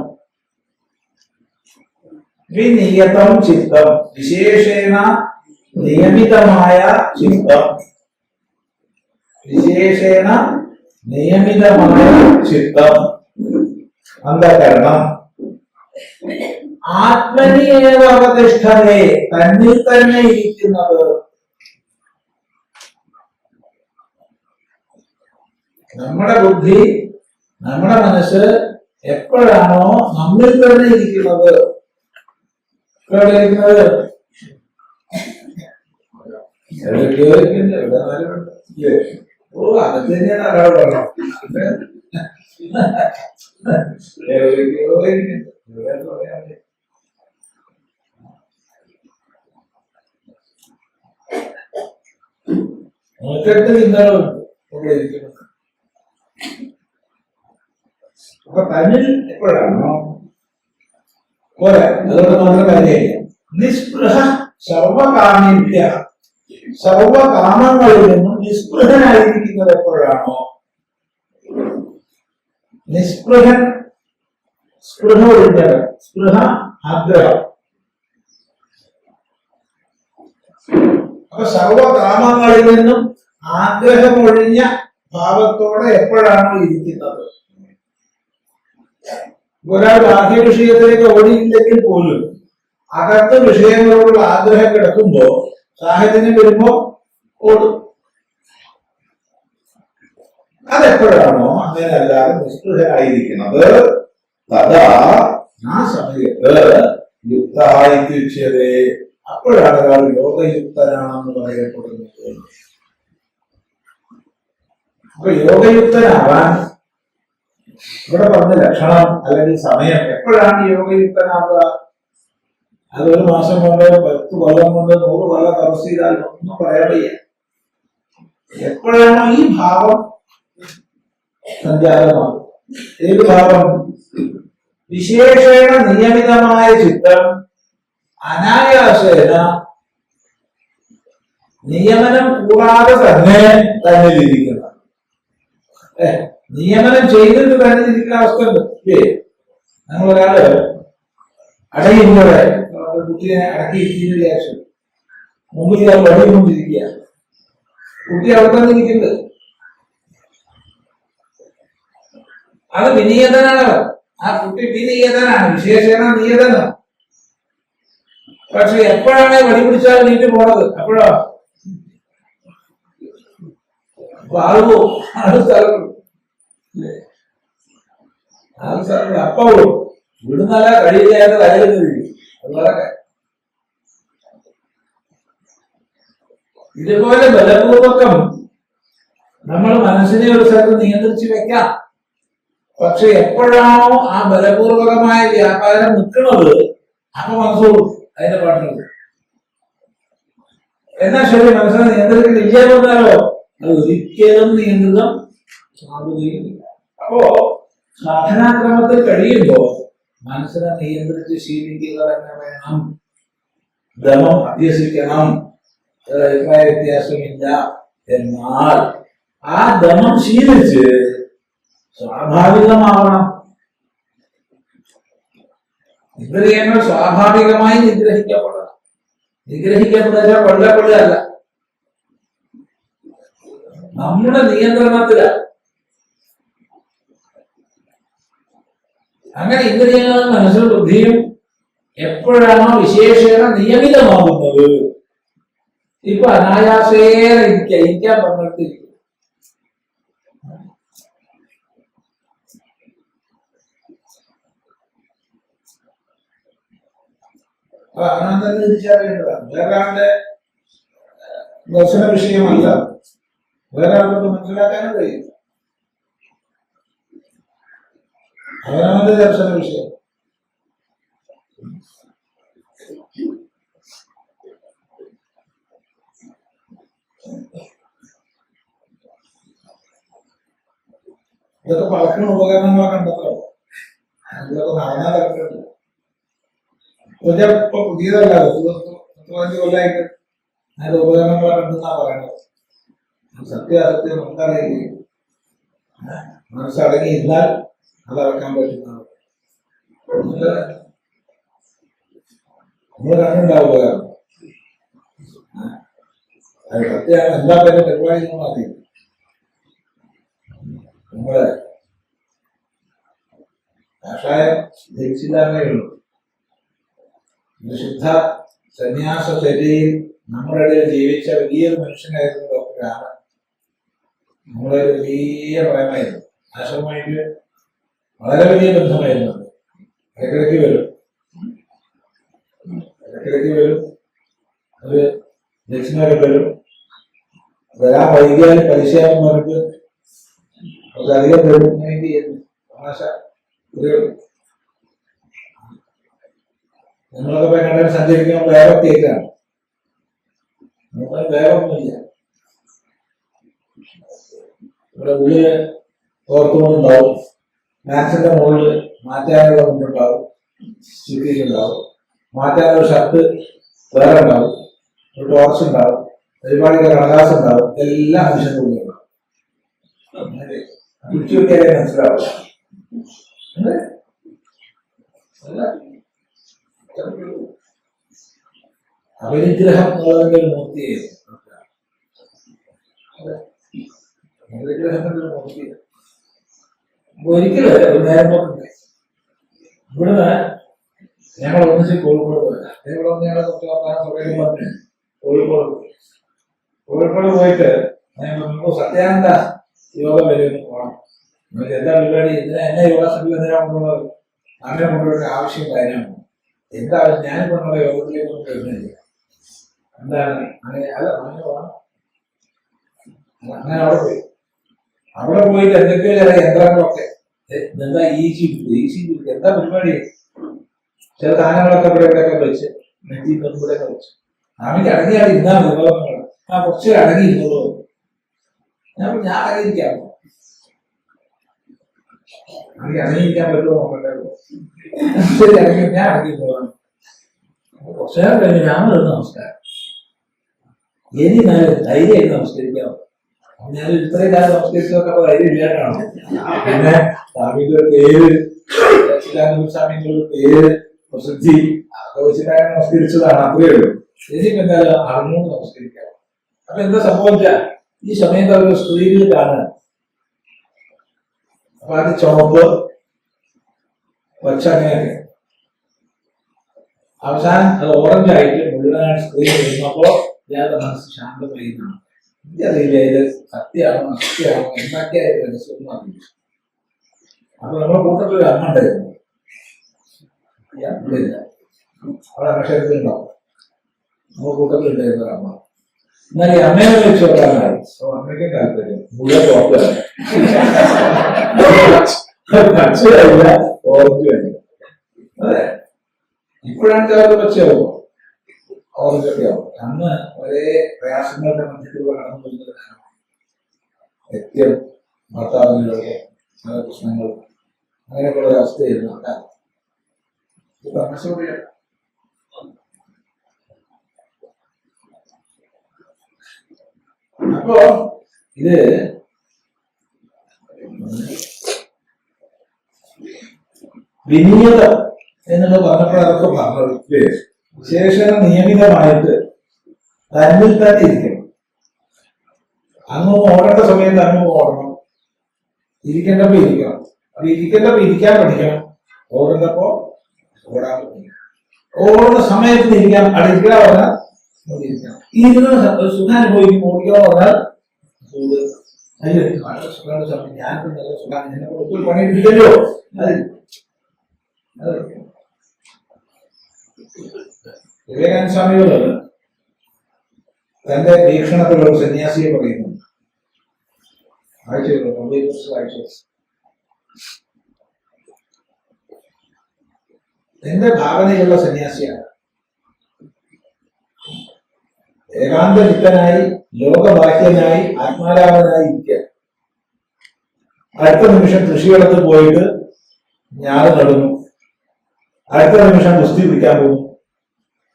വിശേഷേണ നിയമിതമായ ചിത്തം, വിശേഷേണ നിയമിതമായ ചിത്തം അന്ധകരണം ആത്മനിയേവ അവതിഷ്ഠതേ തന്നിൽ തന്നെ ഇരിക്കുന്നത്. നമ്മുടെ ബുദ്ധി, നമ്മുടെ മനസ്സ് എപ്പോഴാണോ നമ്മിൽ തന്നെ ഇരിക്കുന്നത്? എവിടെയിരിക്കുന്നത്? ഓ, അത് തന്നെയാണ് അയാൾ പറഞ്ഞത്. നോക്കട്ട് ചിന്തകളുണ്ട് ഇവിടെ ഇരിക്കുന്നത്. അപ്പൊ തന്നിൽ എപ്പോഴാണോ പോരാ, അതുകൊണ്ട് മാത്രം കാര്യമില്ല. നിസ്പൃഹ സർവകാമേഭ്യ സർവകാമങ്ങളിൽ നിന്നും നിസ്പൃഹനായിരിക്കുന്നത് എപ്പോഴാണോ, നിസ്പൃഹൻ, സ്പൃഹ ഒഴിഞ്ഞവൻ, സ്പൃഹ ആഗ്രഹം. അപ്പൊ സർവകാമങ്ങളിൽ നിന്നും ആഗ്രഹമൊഴിഞ്ഞ ഭാവത്തോടെ എപ്പോഴാണോ ഇരിക്കുന്നത്, ഒരാൾ ബാഹ്യ വിഷയത്തിലേക്ക് ഓടിയില്ലെങ്കിൽ പോലും അകത്ത് വിഷയങ്ങളോടുള്ള ആഗ്രഹം കിടക്കുമ്പോ സാഹചര്യം വരുമ്പോ ഓടും. അതെപ്പോഴാണോ അങ്ങനെ അല്ലാതെ നിസ്പൃഹനായിരിക്കുന്നത്, തഥാ ആ സമയത്ത് യുക്തഹായിത്യുച്യതേ, അപ്പോഴാണ് ഒരാൾ യോഗയുക്തനാണെന്ന് പറയപ്പെടുന്നത്. അപ്പൊ യോഗയുക്തനാവാൻ ഇവിടെ പറഞ്ഞ ലക്ഷണം അല്ലെങ്കിൽ സമയം, എപ്പോഴാണ് യോഗയുക്തനാവുക? അതൊരു മാസം കൊണ്ട്, 10 കൊല്ലം കൊണ്ട്, 100 കൊല്ലം തപസ് ചെയ്താൽ ഒന്നും പറയാൻ വയ്യ. എപ്പോഴാണോ ഈ ഭാവം സഞ്ചാരമാകും, ഏത് ഭാവം? വിശേഷേണ നിയമിതമായ ചിത്തം അനായാസേന നിയമനം കൂടാതെ തന്നെ തന്നിലിരിക്കുന്ന, നിയമനം ചെയ്തിട്ട് തന്നിലിരിക്കുന്ന അവസ്ഥ ഉണ്ട്. നമ്മൾ ഒരാള് അടയില്ലൂടെ കുട്ടിയെ അടക്കിയിരിക്കുന്ന വിചാരിച്ചു, മുമ്പിൽ ഇയാൾ വടികൊണ്ടിരിക്കുക, കുട്ടി അവിടെ തന്നെ ഇരിക്കുന്നത്. അത് വിനീതനാണ്, ആ കുട്ടി വിനീതനാണ്, വിശേഷണ നിയതനാണ്. പക്ഷെ എപ്പോഴാണ് വടി പിടിച്ചാൽ നീട്ടി പോണത്? അപ്പോഴോ ആളുപോ, ആള് സ്ഥലം അപ്പവും വിടുന്നല്ല, കഴിയില്ലാതെ കയ്യിൽ അതുപോലെ. ഇതുപോലെ ബലപൂർവകം നമ്മൾ മനസ്സിനെ ഒരു സ്ഥലത്ത് നിയന്ത്രിച്ച് വെക്കാം. പക്ഷെ എപ്പോഴാണോ ആ ബലപൂർവകമായ വ്യാപാരം നിൽക്കുന്നത്, അപ്പൊ മനസ്സോടും അതിന്റെ പാട്ടിലുണ്ട്. എന്നാ ശരി, മനസ്സിനെ നിയന്ത്രിക്കുന്നില്ല എന്നാലോ അത് ഒരിക്കലും നിയന്ത്രിതം ആവുകയില്ല. അപ്പോ സാധനാക്രമത്തിൽ കഴിയുമ്പോ മനസ്സിനെ നിയന്ത്രിച്ച് ശീലിക്കുക തന്നെ വേണം. ദമം അഭ്യസിക്കണം, അഭിപ്രായ വ്യത്യാസമില്ല. എന്നാൽ ആ ദമം ശീലിച്ച് സ്വാഭാവികമാവണം. ഇന്ദ്രിയങ്ങൾ സ്വാഭാവികമായി നിഗ്രഹിക്കപ്പെടണം. നിഗ്രഹിക്കപ്പെടുക കൊല്ലപ്പെടുകയല്ല, നമ്മുടെ നിയന്ത്രണത്തിലാണ്. അങ്ങനെ ഇന്ദ്രിയങ്ങളും മനസ്സും ബുദ്ധിയും എപ്പോഴാണോ വിശേഷേണ നിയമിതമാകുന്നത്, ഇപ്പൊ അനായാസേന ഇരിക്കാൻ പറഞ്ഞിട്ടിരിക്കും. അങ്ങനെ തന്നെ തിരിച്ചറിയേണ്ടതാണ്. വേറൊരാളുടെ ദർശന വിഷയമല്ല, വേറെ ആൾക്കൊക്കെ മനസ്സിലാക്കാനും കഴിയും. അവനവന്റെ ദർശന വിഷയം. ഇതൊക്കെ പഴക്കുന്ന ഉപകരണങ്ങളൊക്കെ ഉണ്ടല്ലോ, ഇതൊക്കെ നടന്നാൽ ഇറക്കുന്നുണ്ട്. ഇപ്പൊ പുതിയതല്ല, 15 കൊല്ലമായിട്ട് അത് ഉപകരണങ്ങളൊക്കെ ഉണ്ടെന്നാ പറയണത്. സത്യാസത്യം നമുക്കറിയില്ല. മനസ്സടങ്ങിയിരുന്നാൽ അതറക്കാൻ പറ്റുന്നതാണ്. നമ്മൾ കണ്ടുണ്ടാവുക, അത് സത്യമാണ്. എല്ലാ പേരും പരിപാടി മാറ്റി നമ്മളെ കഷായം ധരിച്ചില്ലാന്നേ ഉള്ളൂ. ശുദ്ധ സന്യാസ ശൈലിയിൽ നമ്മുടെ ഇടയിൽ ജീവിച്ച വലിയൊരു മനുഷ്യനായിരുന്നു ഡോക്ടർ രാമൻ. നമ്മളെ വലിയ പ്രേമായിരുന്നു, ആശ്രമമായിട്ട് വളരെ വലിയ ബന്ധമായിരുന്നു. ഇടയ്ക്കിടയ്ക്ക് വരും, ഒരു ദക്ഷിണൊക്കെ വരും. വരാൻ വൈകിയാൽ പരിശീലനം പറഞ്ഞിട്ട് അധികം വരും. തമാശ ഒരു നമ്മളൊക്കെ പോയി കണ്ടാൽ സഞ്ചരിക്കുമ്പോൾ വേറെ കേക്കാണ്, വേറൊന്നുമില്ല. ഇവിടെ ഉള്ളില് ഓർത്തുകൊണ്ടുണ്ടാവും, മാക്സിന്റെ മുകളിൽ മാറ്റാനുള്ള കൊണ്ടുണ്ടാവും, ചുറ്റിയിട്ടുണ്ടാവും, മാറ്റാനുള്ള ഷർട്ട് വേറെ ഉണ്ടാവും, ഒരു ടോർച്ച് ഉണ്ടാവും, പരിപാടിയുടെ കടലാസ് ഉണ്ടാവും, എല്ലാം മനുഷ്യന്റെ ഉള്ളിലുണ്ടാവും. കുറിച്ച് നോക്കിയാലേ മനസ്സിലാവും. അപരിഗ്രഹം എന്നുള്ളതിന്റെ ഒരു മൂർത്തിയായിരുന്നു. അപരിഗ്രഹത്തിന്റെ ഒരു മൂർത്തിയാണ്. ഒരിക്കല് ഒരു നേരം പോക്കുണ്ടായി. ഇവിടുന്ന് ഞങ്ങൾ ഒന്നിച്ച് കോഴിക്കോട് പോയില്ല. ഇവിടെ വന്ന് ഞങ്ങളെ പറഞ്ഞു കോഴിക്കോട് പോയിട്ട് ഞങ്ങൾ സത്യാനന്ദ യോഗ വരുമെന്ന് പോകണം. എന്താ പരിപാടി? എന്നെ യോഗ സെന്ററിൽ എന്തിനാ കൊണ്ടുള്ളത്? അങ്ങനെ കൊണ്ടുവരുന്ന ആവശ്യം കാര്യമാണ്. എന്താ ഞാനിപ്പോ നമ്മുടെ യോഗത്തിലേക്ക് ഒന്നും വരുന്നില്ല. എന്താണ് അങ്ങനെ? അല്ല അങ്ങനെ പോകണം. അങ്ങനെ അവിടെ പോയിട്ട് എന്തൊക്കെയോ ചില യന്ത്രങ്ങളൊക്കെ എന്താ ECG എന്താ പരിപാടി? ചില സാധനങ്ങളൊക്കെ ഇവിടെയൊക്കെ വെച്ച് നെറ്റി ഇവിടെ വെച്ച് അവർക്ക് അടങ്ങിയാണ് ഇന്നാ വിഭവങ്ങൾ. കുറച്ച് അടങ്ങി ഇരുന്നുള്ളൂ. ഞാൻ അടങ്ങിയിരിക്കാമോ? അടങ്ങിയിരിക്കാൻ പറ്റുമോ നോക്കട്ടെ. ശരി, ഞാൻ അടങ്ങിയിരുന്നോളാം. കുറച്ചു നേരം കഴിഞ്ഞ് ഞാൻ വരുന്ന നമസ്കാരം. ഇനി ധൈര്യമായിട്ട് നമസ്കരിക്കാമോ? ഞാൻ ഇത്രയും കാലം നമസ്കരിച്ചതൊക്കെ അപ്പൊ ധൈര്യം ഇല്ലാണ്ടാണ്. പിന്നെ സ്വാമിയുടെ പേര്, സ്വാമിയുടെ പേര്, പ്രസിദ്ധി അതൊക്കെ വെച്ചിട്ടാണ് നമസ്കരിച്ചതാണ്. അത്രയേ ഉള്ളൂ. ശരിക്കും എന്തായാലും അറിഞ്ഞുകൊണ്ട് നമസ്കരിക്കാം. അപ്പൊ എന്താ സംഭവിച്ച ഈ സമയത്ത് അവർ സ്ത്രീകൾ കാണാൻ. അപ്പൊ അത് ചുവപ്പ് പച്ച അങ്ങനെയൊക്കെ അവസാനം അത് ഓറഞ്ച് ആയിട്ട് മുഴുവനായിട്ട് സ്ക്രീൻ വരുന്നപ്പോ ഇയാളുടെ മനസ്സ് ശാന്തമായിരുന്നാണ്. എനിക്കറിയില്ല ഇത് സത്യമാണോ അസത്യമാണോ എന്തൊക്കെയായിട്ട് രഹസ്യം അറിയില്ല. അപ്പൊ നമ്മുടെ കൂട്ടത്തിൽ ഒരു അമ്മ ഉണ്ടായിരുന്നു. ഇല്ല അവിടെ അക്ഷരത്തിലുണ്ടാവും. നമ്മുടെ കൂട്ടത്തിലുണ്ടായിരുന്ന ഒരു അമ്മ. എന്നാൽ ഈ അമ്മയെ വെച്ച് നോക്കാനായി. അമ്മയ്ക്കും താല്പര്യം മുഴുവൻ ടോപ്പിലാണ്. പച്ചയല്ല ഓറഞ്ച് വേണ്ട. അതെ, ഇപ്പോഴാണ് ചിലത് പച്ചയാവും, ഓറഞ്ചൊക്കെ ആവും. അന്ന് ഒരേ പ്രയാസങ്ങളുടെ മധ്യത്തിലൂടെ കടന്നു വരുന്നത് നിത്യം ഭർത്താവിനൊക്കെ പല പ്രശ്നങ്ങൾ അങ്ങനെയൊക്കെയുള്ള ഒരു അവസ്ഥയായിരുന്നു. അപ്പോ ഇത് വിനീയത എന്നുള്ളത് പറഞ്ഞപ്പോഴൊക്കെ പറഞ്ഞത് വിശേഷണ നിയമിതമായിട്ട് തന്നിൽ തന്നെ ഇരിക്കണം. അങ്ങ് ഓടേണ്ട സമയത്ത് അങ്ങ് ഓടണം, ഇരിക്കേണ്ടപ്പോ ഇരിക്കണം. അപ്പൊ ഇരിക്കേണ്ടപ്പോ ഇരിക്കാൻ പഠിക്കണം, ഓടേണ്ടപ്പോ ഓടാൻ പഠിക്കണം. ഓടുന്ന സമയത്ത് ഇരിക്കാൻ അടിക്കുക പറഞ്ഞാൽ ഇരിക്കണം. ഇരുന്ന് സുഖാനുഭവിക്കും. ഓടിക്കുക പറഞ്ഞാൽ അയ്യോ വളരെ സുഖമാണ് സമയം, ഞാനിപ്പോ നല്ല സുഖമാണ്, എന്നെ ഒത്തിരി പണിയെടുപ്പിക്കല്ലോ. വിവേകാനന്ദ സ്വാമികൾ തന്റെ വീക്ഷണത്തിലുള്ള സന്യാസിയെ പറയുന്നു. എന്റെ ഭാവനയുള്ള സന്യാസിയാണ്. ഏകാന്തചിത്തനായി ലോകബാഹ്യനായി ആത്മാരാമനായി ഇരിക്കുക. അടുത്ത നിമിഷം കൃഷിയിടത്ത് പോയിട്ട് ഞാൻ നടുന്നു. അടുത്ത നിമിഷം ഗുസ്തി പിടിക്കാൻ പോകുന്നു.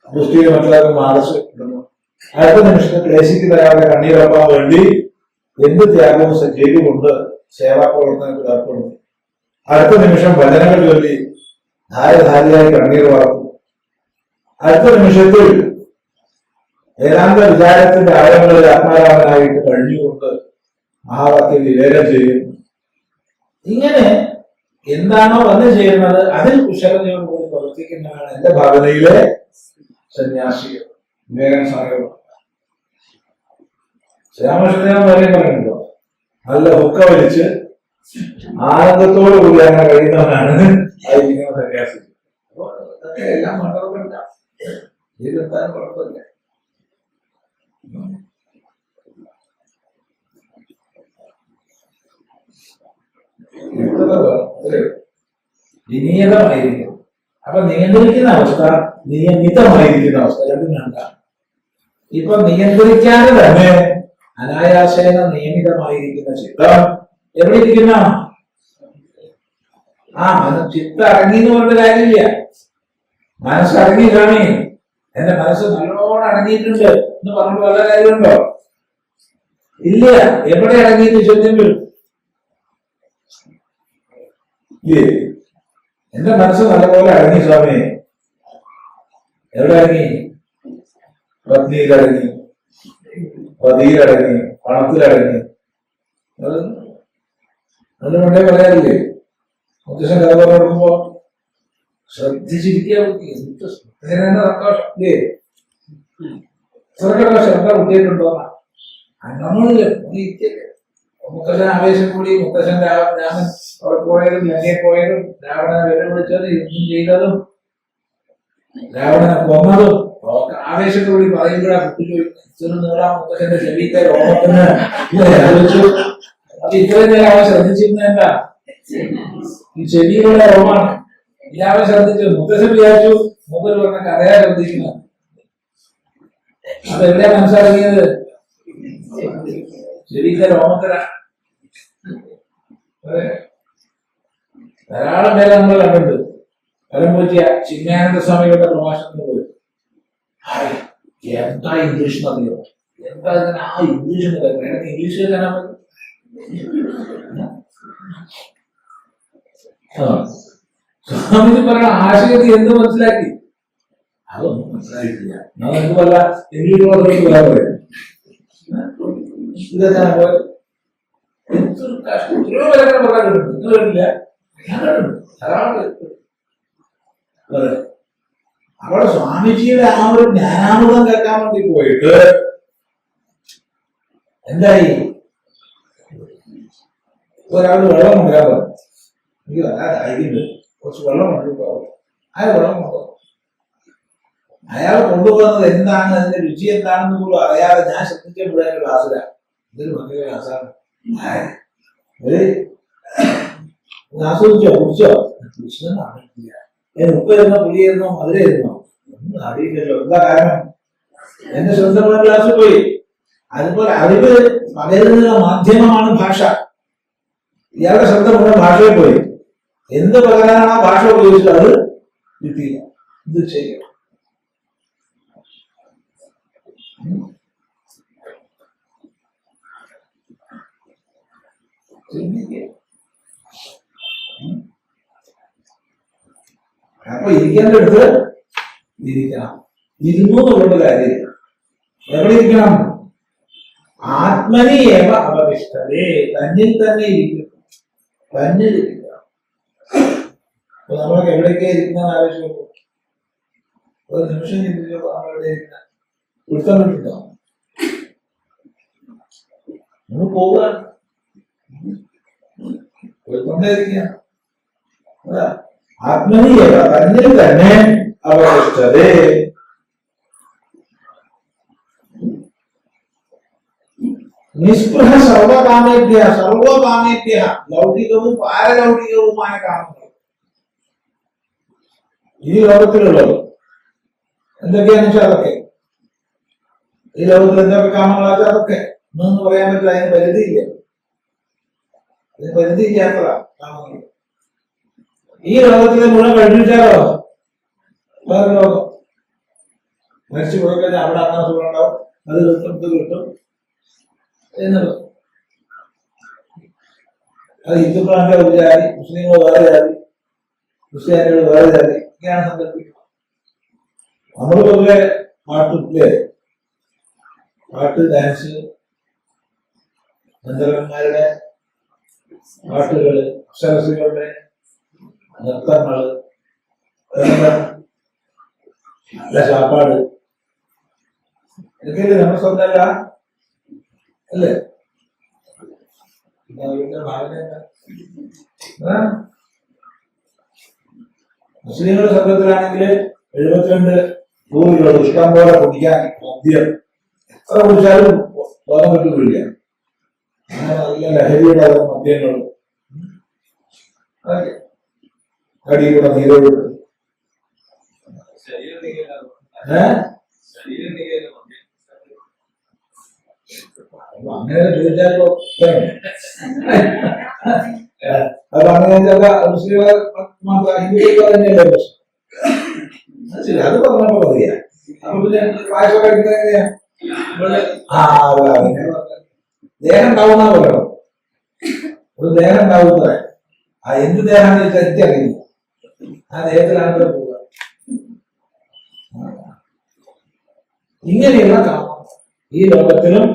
ഗുസ്തിയിൽ മറ്റുള്ളവർക്ക് മാർച്ച് ഇടുന്നു. അടുത്ത നിമിഷത്തിൽ ക്ലേശിക്ക് തരാതെ കണ്ണീരപ്പാൻ വേണ്ടി എന്ത് ത്യാഗവും ചെയ്തുകൊണ്ട് സേവാപ്രവർത്തനത്തിൽ ഏർപ്പെടുന്നു. അടുത്ത നിമിഷം ഭജനകൾ ചൊല്ലി ധാരധാരിയായി കണ്ണീർ വാർന്നു. അടുത്ത നിമിഷത്തിൽ ഏകാന്ത വിചാരത്തിന്റെ ആഴങ്ങളിൽ ആത്മാരാമനായിട്ട് കഴിഞ്ഞുകൊണ്ട് മഹാവാക്യം വിവേകം ചെയ്യുന്നു. ഇങ്ങനെ എന്താണോ വന്ന് ചെയ്യുന്നത് അതിൽ കുശലതയോടുകൂടി പ്രവർത്തിക്കുന്നതാണ് എന്റെ ഭാവനയിലെ സന്യാസികൾ. വിവേകാനന്ദ സ്വാമികൾ ശ്രീരാമകൃഷ്ണൻ പറയുന്നുണ്ടോ, നല്ല ഹുക്ക വലിച്ച് ആനന്ദത്തോടു കൂടി അങ്ങനെ കഴിയുന്നവനാണ് ആയിരിക്കുന്ന സന്യാസി. അപ്പൊ അതൊക്കെ എല്ലാം മണ്ഡലമില്ല, ജീവിതത്താൻ കുഴപ്പമില്ല. വിനീതമായിരിക്കും. അപ്പൊ നിയന്ത്രിക്കുന്ന അവസ്ഥ, നിയമിതമായിരിക്കുന്ന അവസ്ഥ രണ്ടും രണ്ടാണ്. ഇപ്പൊ നിയന്ത്രിക്കാതെ തന്നെ അനായാസേന നിയമിതമായിരിക്കുന്ന ചിത്തം എവിടെ ഇരിക്കുന്ന ചിത്തം അടങ്ങി എന്ന് പറഞ്ഞ കാര്യമില്ല. മനസ്സടങ്ങി കാണി എന്റെ മനസ്സ് നല്ലോണം അടങ്ങിയിട്ടുണ്ട് എന്ന് പറഞ്ഞിട്ട് വല്ല കാര്യമുണ്ടോ? ഇല്ല. എവിടെ അടങ്ങിയിട്ട് ചോദ്യം വരും. ഇല്ലേ? എന്റെ മനസ്സ് നല്ലപോലെ അടങ്ങി സ്വാമി. എവിടെ അടങ്ങി? പത്നിയിലടങ്ങി, പതിയിലടങ്ങി, പണത്തിലടങ്ങി. അതിന് വേണ്ടേ പറയാറില്ലേ? മുത്തശ്ശൻ കഥ പറഞ്ഞു കൊടുക്കുമ്പോ ശ്രദ്ധിച്ചിരിക്കുക. എന്ത് സന്തോഷം ഇല്ലേ? ശ്രദ്ധ കുട്ടിയിട്ടുണ്ടോ? അങ്ങനൊന്നുമില്ല. മുത്തശ്ശൻ ആവേശം കൂടി മുത്തശ്ശൻ രാമൻ അവിടെ പോയതും ലങ്കയെ പോയതും രാവണനെ വെല്ലുവിളിച്ചതും യുദ്ധം ചെയ്തതും രാവണനെ കൊന്നതും ആവേശം കൂടി പറയുമ്പോഴാ കുട്ടി ചോദിക്കും നീളാം മുത്തശ്ശന്റെ ചെവിത്തെ രോമത്തിന് ആലോചിച്ചു. അപ്പൊ ഇത്രയും നേരം അവൻ ശ്രദ്ധിച്ചിരുന്ന എന്താ? ഈ ചെവിയിലുള്ള രോമാണ്. ഇയാളെ ശ്രദ്ധിച്ചു. മുത്തശ്ശൻ വിചാരിച്ചു മൂപ്പര് പറഞ്ഞ കഥയാ ശ്രദ്ധിക്കുന്നത്. അതെവിടെയാ മനസ്സിലാക്കിയത്? ചെവിയിലെ രോമത്തില. ധാരാളം പേരെ നമ്മൾ കണ്ടിട്ടുണ്ട്. ഫലം പറ്റിയ ചിന്മയാനന്ദ സ്വാമികളുടെ പ്രഭാഷണത്തിന് പോയി എന്താ ഇംഗ്ലീഷ് എന്നറിയോ? എന്താ ഇതിന് ആ ഇംഗ്ലീഷ് ഇംഗ്ലീഷ് തരാൻ പറ്റും. സ്വാമിജി പറയുന്ന ആശയത്തിൽ എന്ത് മനസ്സിലാക്കി? അതൊന്നും മനസ്സിലായിട്ടില്ല. നമുക്ക് വല്ല ഇംഗ്ലീഷ് പറഞ്ഞിട്ട് വേറെ പറയും. ഇതെന്താണ് എന്തൊരു കഷ്ടം. എത്രയോ പേരെ പറയാറുണ്ട്. നിങ്ങൾ കേട്ടില്ല? അവിടെ സ്വാമിജിയുടെ ആ ഒരു ജ്ഞാനാമൃതം കേൾക്കാൻ വേണ്ടി പോയിട്ട് എന്തായി? ഒരാൾ വെള്ളം കൊണ്ടുവരാൻ പറഞ്ഞു. എനിക്ക് വല്ലാതായിട്ടുണ്ട്, കുറച്ച് വെള്ളം കൊണ്ടുപോകും. അയാൾ വെള്ളം കൊണ്ടുപോകും. അയാൾ കൊണ്ടുപോകുന്നത് എന്താണ്, അതിന്റെ രുചി എന്താണെന്ന് പോലും അറിയാതെ ഞാൻ ശ്രദ്ധിച്ച മുഴുവൻ ക്ലാസ്സില. ഇതൊരു ഭയങ്കര ക്ലാസ്സാണ്. ആസ്വദിച്ചോ? കുടിച്ചോ? ഉപ്പായിരുന്നോ പുളിയായിരുന്നോ മധുരയായിരുന്നോ ഒന്നും അറിയില്ലല്ലോ. എന്താ കാരണം? എന്റെ ശ്രദ്ധ മുഴുവൻ ക്ലാസ്സിൽ പോയി. അതുപോലെ അറിവ് പകരുന്ന മാധ്യമമാണ് ഭാഷ. ഇയാളുടെ ശ്രദ്ധ മുഴുവൻ ഭാഷയിൽ പോയി. എന്ത് പകരാനാണ് ആ ഭാഷ ഉപയോഗിച്ചത് അത് കിട്ടിയില്ല. ഇത് ചെയ്യണം. അപ്പൊ ഇരിക്കേണ്ട അടുത്ത് ഇരിക്കണം. ഇരുന്നു എന്നുള്ള കാര്യമില്ല. എവിടെ ഇരിക്കണം? ആത്മനി ഏവ അവതിഷ്ഠതേ. തന്നിൽ തന്നെ ഇരിക്കണം. തന്നിൽ ഇരിക്കണം. അപ്പൊ നമ്മളൊക്കെ എവിടേക്കാ ഇരിക്കുന്ന ആലോചിച്ചു. ഒരു നിമിഷം ചിന്തിച്ചപ്പോ നമ്മൾ എവിടെ ഇരിക്കുന്ന പിടുത്തം കിട്ടുണ്ടോ? നമ്മൾ പോവുക പോയിക്കൊണ്ടേയിരിക്കുക. ആത്മനീയത തന്നിൽ തന്നെ അവതിഷ്ഠതേ. നിസ്പൃഹ സർവകാമേഭ്യ സർവകാമേഭ്യ ലൗകികവും പാരലൗകികവുമായ കാമങ്ങൾ ഈ ലോകത്തിലുള്ളത് എന്തൊക്കെയാണെന്ന് വെച്ചാൽ അതൊക്കെ ഈ ലോകത്തിൽ എന്തൊക്കെ കാമങ്ങളാച്ചാൽ അതൊക്കെ ഒന്നും പറയാൻ പറ്റില്ല. അതിന് പരിധിയില്ല. അതിന് പരിധിയില്ലാത്തതാ കാമങ്ങൾ. ഈ ലോകത്തിലെ മുഴുവൻ കഴിഞ്ഞിട്ടാലോ വേറെ ലോകം മരിച്ചു പോയി കഴിഞ്ഞാൽ അവിടെ അങ്ങനെ സുഖം ഉണ്ടാവും. അത് കിട്ടും ഇത് കിട്ടും എന്നുള്ളത്. അത് ഹിന്ദുക്കളാണെങ്കിൽ ഒരു ജാതി, മുസ്ലിങ്ങൾ വേറെ ജാതി, ക്രിസ്ത്യാനികൾ വേറെ ജാതി, ഇങ്ങനെയാണ് സങ്കല്പിക്കുന്നത്. നമ്മൾ പൊതുവെ പാട്ടില്ലേ, പാട്ട്, ഡാൻസ്, ഗന്ധർവന്മാരുടെ പാട്ടുകള്, അപ്സരസുകളുടെ നൃത്തങ്ങള്, നല്ല ചാപ്പാട്, ഇതൊക്കെ നമ്മുടെ സ്വന്തമല്ല അല്ലേ? മുസ്ലിങ്ങളുടെ ശബ്ദത്തിലാണെങ്കിൽ 72 രൂപ ഇഷ്ടം പോലെ കുടിക്കാൻ മദ്യം എത്ര കുടിച്ചാലും ബോധം കിട്ടുന്നില്ല. അങ്ങനെ നല്ല ലഹരിയുടെ മദ്യങ്ങൾ അതൊക്കെ കടിയുടെ നീരോട് അങ്ങനെ ചോദിച്ചാലോ? അപ്പൊ അങ്ങനെ മുസ്ലിം മാത്രം ഹിന്ദുക്കൾ തന്നെയല്ലേ പ്രശ്നം. അത് പറഞ്ഞപ്പോ പറയാ അപ്പൊ പിന്നെ പായസം കഴിക്കുന്നത് എങ്ങനെയാ? ആ അതെ അതന്നെ പറഞ്ഞത്. ദേഹം ഉണ്ടാവുന്ന പറയണം. ഒരു ദേഹം ഉണ്ടാവുന്ന ആ എന്ത് ദേഹം എനിക്കറിയില്ല. ആ ദേഹത്തിലാണ് ഇവിടെ പോവുക. ഇങ്ങനെയുള്ള കാമം ഈ ലോകത്തിലും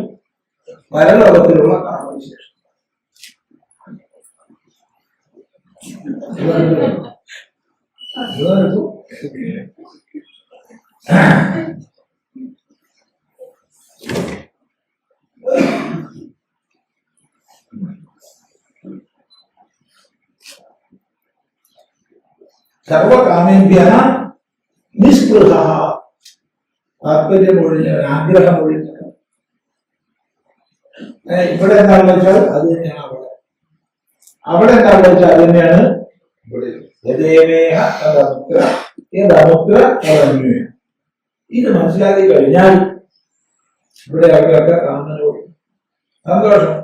പരലോകത്തിലുള്ള കാമവിശേഷം. സർവകാമേഭ്യ നിസ്പൃഹ, താല്പര്യം ഒഴിഞ്ഞവൻ, ആഗ്രഹം ഒഴിഞ്ഞവൻ. ഇവിടെ എന്താണെന്ന് വെച്ചാൽ അത് തന്നെയാണ് അവിടെ, അവിടെ എന്താണെന്ന് വെച്ചാൽ അത് തന്നെയാണ് ഇവിടെ. യഥേമേഹ തദമുത്ര യദമുത്ര തദന്വേ. ഇത് മനസ്സിലാക്കി കഴിഞ്ഞാൽ ഇവിടെ അവിടെയൊക്കെ കാമനോട് സന്തോഷം.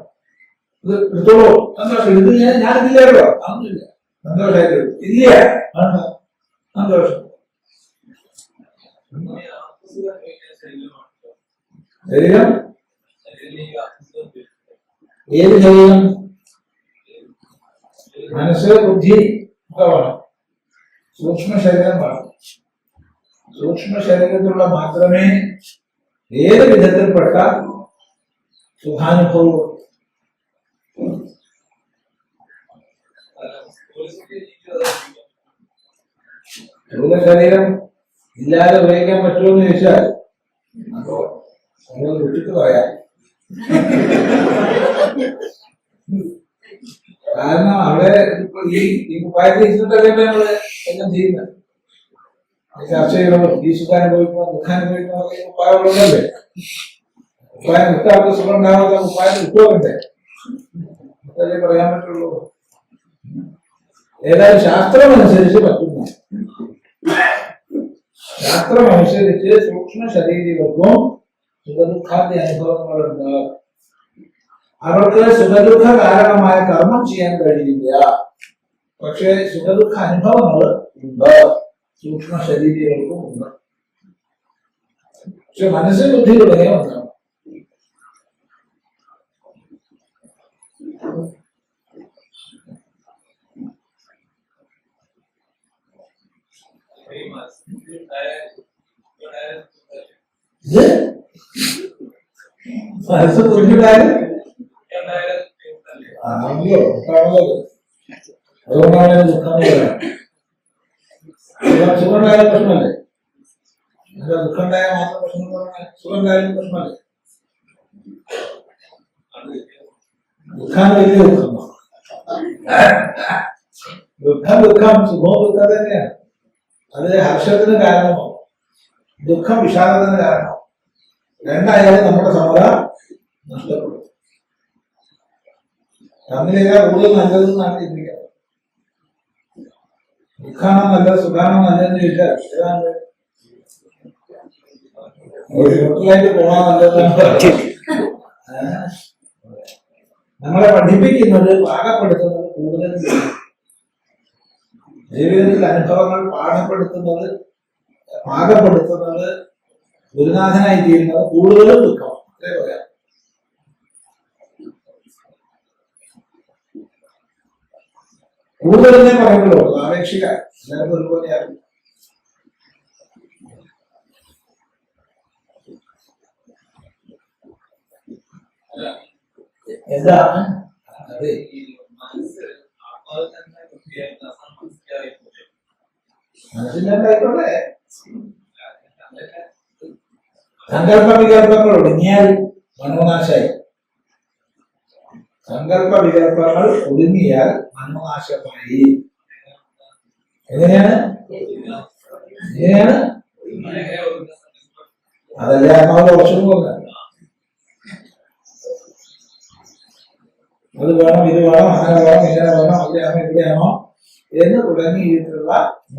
ഇത് എടുത്തോളൂ, സന്തോഷം. ഇത് ഞാനിതില്ലല്ലോ, അതൊന്നുമില്ല, സന്തോഷമായിട്ട് ഇല്ല, സന്തോഷം. ശരീരം ഏത് ശരീരം? മനസ്സ്, ബുദ്ധി ഒക്കെ വേണം. സൂക്ഷ്മ ശരീരം വേണം. സൂക്ഷ്മ ശരീരത്തിലുള്ള മാത്രമേ ഏത് വിധത്തിൽപ്പെട്ട സുഖാനുഭവം. സ്ഥൂല ശരീരം ഇല്ലാതെ ഉപയോഗിക്കാൻ പറ്റുമെന്ന് ചോദിച്ചാൽ അപ്പോ നമ്മൾ വിട്ടിട്ട് പറയാം. കാരണം അവിടെ ഈ കുപ്പായത്തിൽ ഇരുന്നിട്ടല്ലേ നമ്മള് എല്ലാം ചെയ്യുന്നത്. ചർച്ച ചെയ്യണമല്ലോ, ഈ സുഖാനുഭവിക്കണോ ദുഃഖാനുഭവിക്കണോ കുപ്പായമുള്ളതല്ലേ. കുപ്പായം വിട്ടാൾക്ക് സുഖം ഉണ്ടാവാത്ത കുപ്പായം വിട്ടുപോകണ്ടേ, അതല്ലേ പറയാൻ പറ്റുള്ളൂ. ഏതായാലും ശാസ്ത്രമനുസരിച്ച് പറ്റുന്നു. ശാസ്ത്രമനുസരിച്ച് സൂക്ഷ്മ ശരീരങ്ങൾക്കും സുഖദുഃഖാദി അനുഭവങ്ങളുണ്ട്. അവർക്ക് സുഖദുഃഖ കാരണമായ കർമ്മം ചെയ്യാൻ കഴിയില്ല. പക്ഷെ സുഖദുഃഖ അനുഭവങ്ങൾ ഉണ്ട്, സൂക്ഷ്മ ശരീരങ്ങൾക്കും ഉണ്ട്. പക്ഷെ മനസ്സ് ബുദ്ധികളുടെ ഉണ്ടാവും. മനസ്സ് ബുദ്ധിയുണ്ടായാലും അതുകൊണ്ടാണ് ദുഃഖം സുഖം ഉണ്ടായാലും പ്രശ്നമല്ലേ. ദുഃഖം ഉണ്ടായാൽ മാത്രം പ്രശ്നം പറഞ്ഞാൽ സുഖം ഉണ്ടായാലും പ്രശ്നമല്ലേ. ദുഃഖം വലിയ ദുഃഖം, ദുഃഖം സുഖവും ദുഃഖം തന്നെയാണ്. അത് ഹർഷത്തിന് കാരണമാവും, ദുഃഖം വിഷാദത്തിന് കാരണമാവും. രണ്ടായാലും നമ്മുടെ സമത നഷ്ടപ്പെടും. തമ്മിലേക്കാൾ കൂടുതൽ നല്ലതെന്നാണ് ചിന്തിക്കുന്നത്. ദുഃഖാണോ നല്ലത് സുഖാണോ നല്ലതെന്ന് ചോദിച്ചാൽ ഏതാണ് ായിട്ട് പോണോ നല്ലത്? നമ്മളെ പഠിപ്പിക്കുന്നത്, പാകപ്പെടുത്തുന്നത് കൂടുതൽ ജീവിതത്തിൽ അനുഭവങ്ങൾ പാഠപ്പെടുത്തുന്നത്, പാകപ്പെടുത്തുന്നത്, ഗുരുനാഥനായി തീരുന്നത് കൂടുതലും ദുഃഖം. അതേ പറയാം. കൂടുതലെന്നേ പറയുള്ളൂ, ആപേക്ഷിക എല്ലാവർക്കും ഒരുപോലെയാണ്. എന്താണ് അതെ മനസ്സിലായിക്കോട്ടെ. സങ്കല്പ വികല്പങ്ങൾ ഒടുങ്ങിയാൽ മനോനാശായി. സങ്കല്പ വികല്പങ്ങൾ ഒടുങ്ങിയാൽ മനോനാശമായി. എങ്ങനെയാണ് എങ്ങനെയാണ് അതല്ലേ ആത്മാവ് ദോഷം പോകുന്നത്. അത് വേണം, ഇത് വേണം, അങ്ങനെ വേണം, ഇങ്ങനെ വേണം, അവിടെയാണോ ഇവിടെയാണോ എന്ന് തുടങ്ങിയിട്ടുള്ള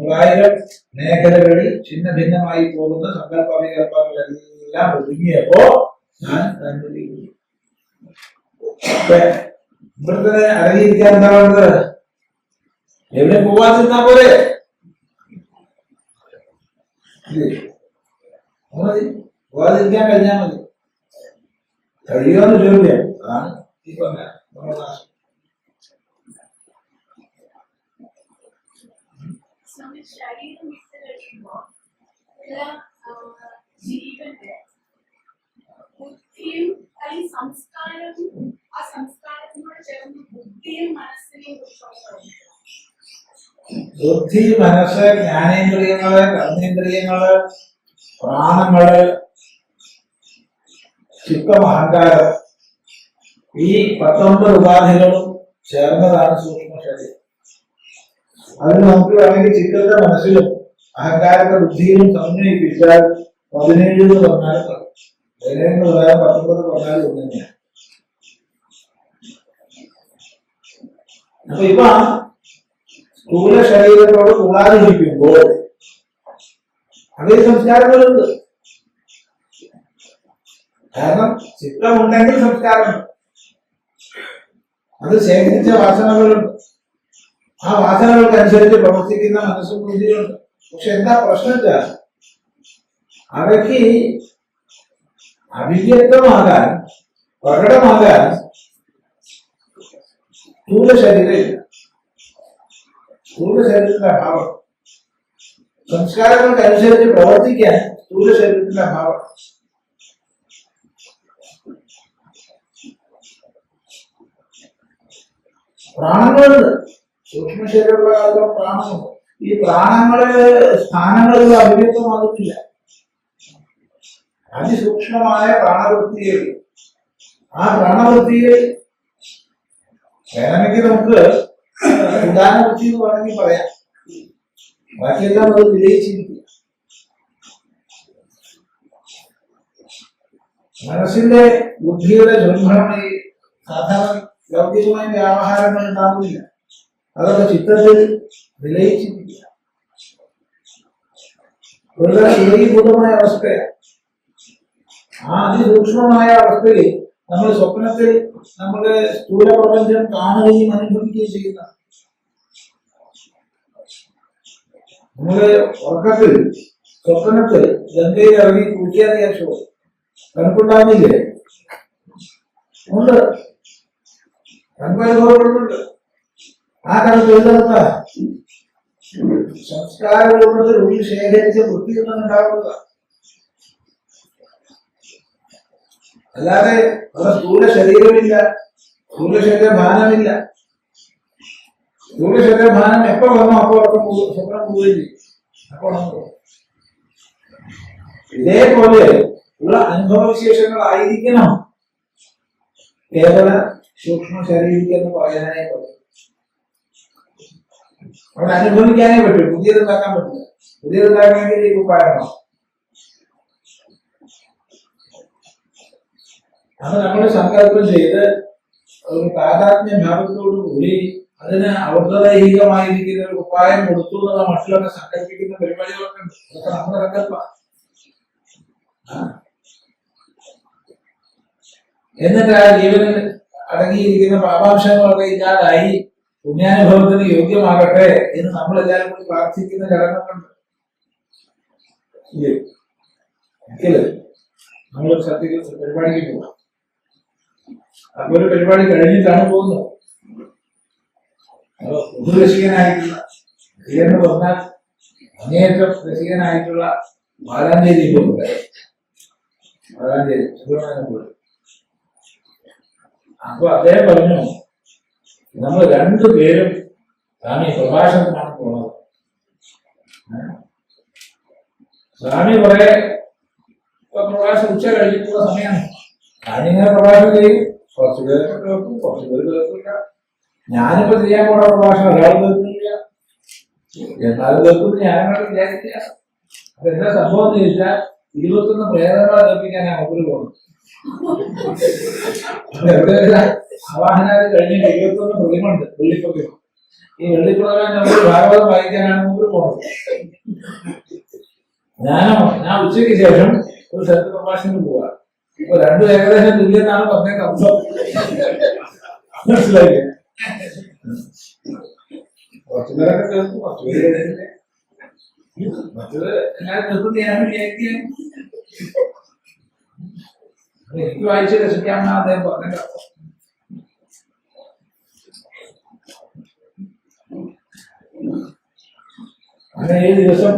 1000 മേഖലകളിൽ ഛിന്ന ഭിന്നമായി പോകുന്ന സങ്കല്പ വികല്പങ്ങളെല്ലാം ഒതുങ്ങിയപ്പോ ഞാൻ കണ്ടുപിടിക്കുന്നു. ഇവിടുത്തെ അടങ്ങിയിരിക്കാൻ എന്താ വേണ്ടത്? എവിടെ പോവാതിരുന്നാ പോലെ. മതി, പോകാതിരിക്കാൻ കഴിഞ്ഞാൽ മതി. കഴിയുമെന്ന് ചോദ്യം അതാണ് ഈ പറഞ്ഞ നാശം. ശരീരം വിട്ട് കഴിയുമ്പോൾ ജീവന്റെ ബുദ്ധിയും അല്ലെങ്കിൽ സംസ്കാരവും ആ സംസ്കാരത്തിനോട് ചേർന്ന് ബുദ്ധിയും മനസ്സിനെയും കുറിച്ചുള്ള ബുദ്ധി, മനസ്സ്, ജ്ഞാനേന്ദ്രിയങ്ങള്, കർമ്മേന്ദ്രിയങ്ങള്, പ്രാണങ്ങള്, ചിത്തം, അഹങ്കാരം, ഈ 19 ഉപാധികളും ചേർന്നതാണ് സൂക്ഷ്മ ശരീരം. അതിന് നമുക്ക് വേണമെങ്കിൽ ചിത്തത്തെ മനസ്സിലും അഹങ്കാരത്തെ ബുദ്ധിയിലും സമന്വയിപ്പിച്ചാൽ 17 എന്ന് പറഞ്ഞാൽ 17 പ്രകാരം 19 പറഞ്ഞാലും ഒന്ന് തന്നെയാണ്. അപ്പൊ ഇവ സ്ഥൂല ശരീരത്തോട് കൂടാതിരിക്കുമ്പോൾ അതേ സംസ്കാരങ്ങളുണ്ട്. കാരണം ചിത്തമുണ്ടെങ്കിൽ സംസ്കാരമുണ്ട്, അത് ശേഖരിച്ച വാസനകളുണ്ട്, ആ വാസനകൾക്കനുസരിച്ച് പ്രവർത്തിക്കുന്ന മനസ്സും ബുദ്ധിയുണ്ട്. പക്ഷെ എന്താ പ്രശ്നം വെച്ചാൽ അവയ്ക്ക് അഭിവ്യക്തമാകാൻ, പ്രകടമാകാൻ സ്ഥൂല ശരീരമില്ല. സ്ഥൂല ശരീരത്തിന്റെ അഭാവം, സംസ്കാരങ്ങൾക്കനുസരിച്ച് പ്രവർത്തിക്കാൻ സ്ഥൂല ശരീരത്തിന്റെ അഭാവം. പ്രാണങ്ങളുണ്ട്, സൂക്ഷ്മ ശരീരമുള്ള കാലത്തോളം പ്രാണങ്ങളുണ്ട്. ഈ പ്രാണങ്ങള് സ്ഥാനങ്ങളിൽ അഭിവ്യക്തമാകുന്നില്ല. അതിസൂക്ഷ്മമായ പ്രാണവൃത്തിയെ, ആ പ്രാണവൃത്തിയെ വേണമെങ്കിൽ നമുക്ക് ഉദാഹരണവൃത്തി എന്ന് വേണമെങ്കിൽ പറയാം. ബാക്കിയെല്ലാം അത് വിലയിച്ചിരിക്കുക. മനസ്സിന്റെ ബുദ്ധിയുടെ ജൃംഭണം ഈ സാധാരണ ലൗകികമായ വ്യാവഹാരങ്ങൾ ഉണ്ടാകുന്നില്ല. അതൊക്കെ ചിത്രത്തിൽ വിലയിച്ചിരിക്കുക. വളരെ ഏകീഭൂതമായ അവസ്ഥയാണ്. ആ അതിസൂക്ഷ്മമായ അവസ്ഥയിൽ നമ്മൾ സ്വപ്നത്തിൽ നമ്മുടെ സ്ഥൂല പ്രപഞ്ചം കാണുകയും അനുഭവിക്കുകയും ചെയ്യുന്ന, നമ്മള് ഉറക്കത്തിൽ സ്വപ്നത്തിൽ ഗംഗയിൽ ഇറങ്ങി കുളിക്കാതെ ശേഷം കണക്കുണ്ടാകുന്നില്ലേ? ഉണ്ട്, കണക്കനുഭവപ്പെടുന്നുണ്ട്. ആ കണക്ക് എഴുതുന്ന സംസ്കാര രൂപത്തിൽ ഉള്ളിൽ ശേഖരിച്ച വൃത്തിയിൽ നിന്നുണ്ടാവുക. അല്ലാതെ അവിടെ സ്ഥൂല ശരീരമില്ല, സ്ഥൂല ശരീരഭാനമില്ല. സ്ഥൂല ശരീരഭാനം എപ്പോ വന്നോ അപ്പോ ഉറക്കം സ്വപ്നം പോവുകയും ചെയ്യും. അപ്പോൾ ഇതേപോലെ ഉള്ള അനുഭവവിശേഷങ്ങളായിരിക്കണം കേവല സൂക്ഷ്മ ശരീരം എന്ന് പറയാനേ പറ്റും. അവിടെ അനുഭവിക്കാനേ പറ്റും, പുതിയതുണ്ടാക്കാൻ പറ്റില്ല. പുതിയതുണ്ടാക്കണമെങ്കിൽ ഈ ഉപായമാണ്. അത് നമ്മൾ സങ്കല്പം ചെയ്ത് ഒരു താതാത്മ്യ ഭാവത്തോടു കൂടി അതിന് ഔദ്യോഗികമായിരിക്കുന്ന ഒരു ഉപായം കൊടുത്തു എന്നുള്ള മറ്റുള്ളവരെ സങ്കല്പിക്കുന്ന പരിപാടികളൊക്കെ ഉണ്ട്. അതൊക്കെ നമ്മുടെ സങ്കല്പ. എന്നിട്ട് ആ ജീവനിൽ അടങ്ങിയിരിക്കുന്ന പാപാംശങ്ങളൊക്കെ ഇല്ലാതായി പുണ്യാനുഭവത്തിന് യോഗ്യമാകട്ടെ എന്ന് നമ്മൾ എല്ലാവരും കൂടി പ്രാർത്ഥിക്കുന്ന ചടങ്ങുകളുണ്ട്. നമ്മൾ സത്യത്തിൽ പരിപാടിക്ക് പോകാം. അപ്പൊ ഒരു പരിപാടി കഴിഞ്ഞിട്ടാണ് പോകുന്നത്. രസികനായിട്ടുള്ള എന്ന് പറഞ്ഞാൽ അങ്ങേയറ്റം രസികനായിട്ടുള്ള വാലാഞ്ചേരി പോകുന്നത്. വാലാഞ്ചേരി സുബ്രഹ്മണ്യം പോയി. അപ്പൊ അദ്ദേഹം പറഞ്ഞു, നമ്മൾ 2 പേരും സ്വാമി പ്രഭാഷണത്തിനാണ് പോകുന്നത്. സ്വാമി കുറെ പ്രഭാഷണം ഉച്ച കഴിഞ്ഞിട്ടുള്ള സമയമാണ്. ഞാനിങ്ങനെ പ്രഭാഷണം ചെയ്യും, കുറച്ചു പേർക്ക് കേൾക്കും, കുറച്ചു പേര് കേൾക്കില്ല. ഞാനിപ്പോ ചെയ്യാൻ പോണ പ്രഭാഷണം ഒരാൾ കേൾക്കുന്നില്ല, എന്നാലും കേൾക്കുന്നു ഞാനങ്ങനെ വിചാരിക്കുക. അപ്പൊ എന്താ സംഭവം എന്ന് ചോദിച്ചാൽ 21 പ്രേതങ്ങളെ കേൾപ്പിക്കാനാണ് അവര് പോകുന്നത്. ആവാഹനാദി കഴിഞ്ഞിട്ട് 21 പ്രതിമയുണ്ട്, വെള്ളിപ്രതിമ. ഈ വെള്ളിപ്രതിമ നമ്മൾ ഭാഗവതം വായിക്കാനാണ് മുമ്പിൽ പോണത്. ഞാൻ ഉച്ചയ്ക്ക് ശേഷം ഒരു സ്ഥലത്ത് പ്രഭാഷണത്തിന് പോവാ. ഇപ്പൊ 2 ഏകദേശം തുല്യെന്നാണ് പറഞ്ഞ അർത്ഥം. മനസ്സിലായില്ലേ? കുറച്ചുപേരൊക്കെ കേൾക്കും, കുറച്ചുപേര് കേൾക്കില്ല. മറ്റത് എല്ലാവരും നിർത്തുന്ന ഞാൻ വിചാരിക്കുകയാണ്. എനിക്ക് വായിച്ച് രസിക്കാമെന്നാണ് അദ്ദേഹം പറഞ്ഞത്. അങ്ങനെ 7 ദിവസം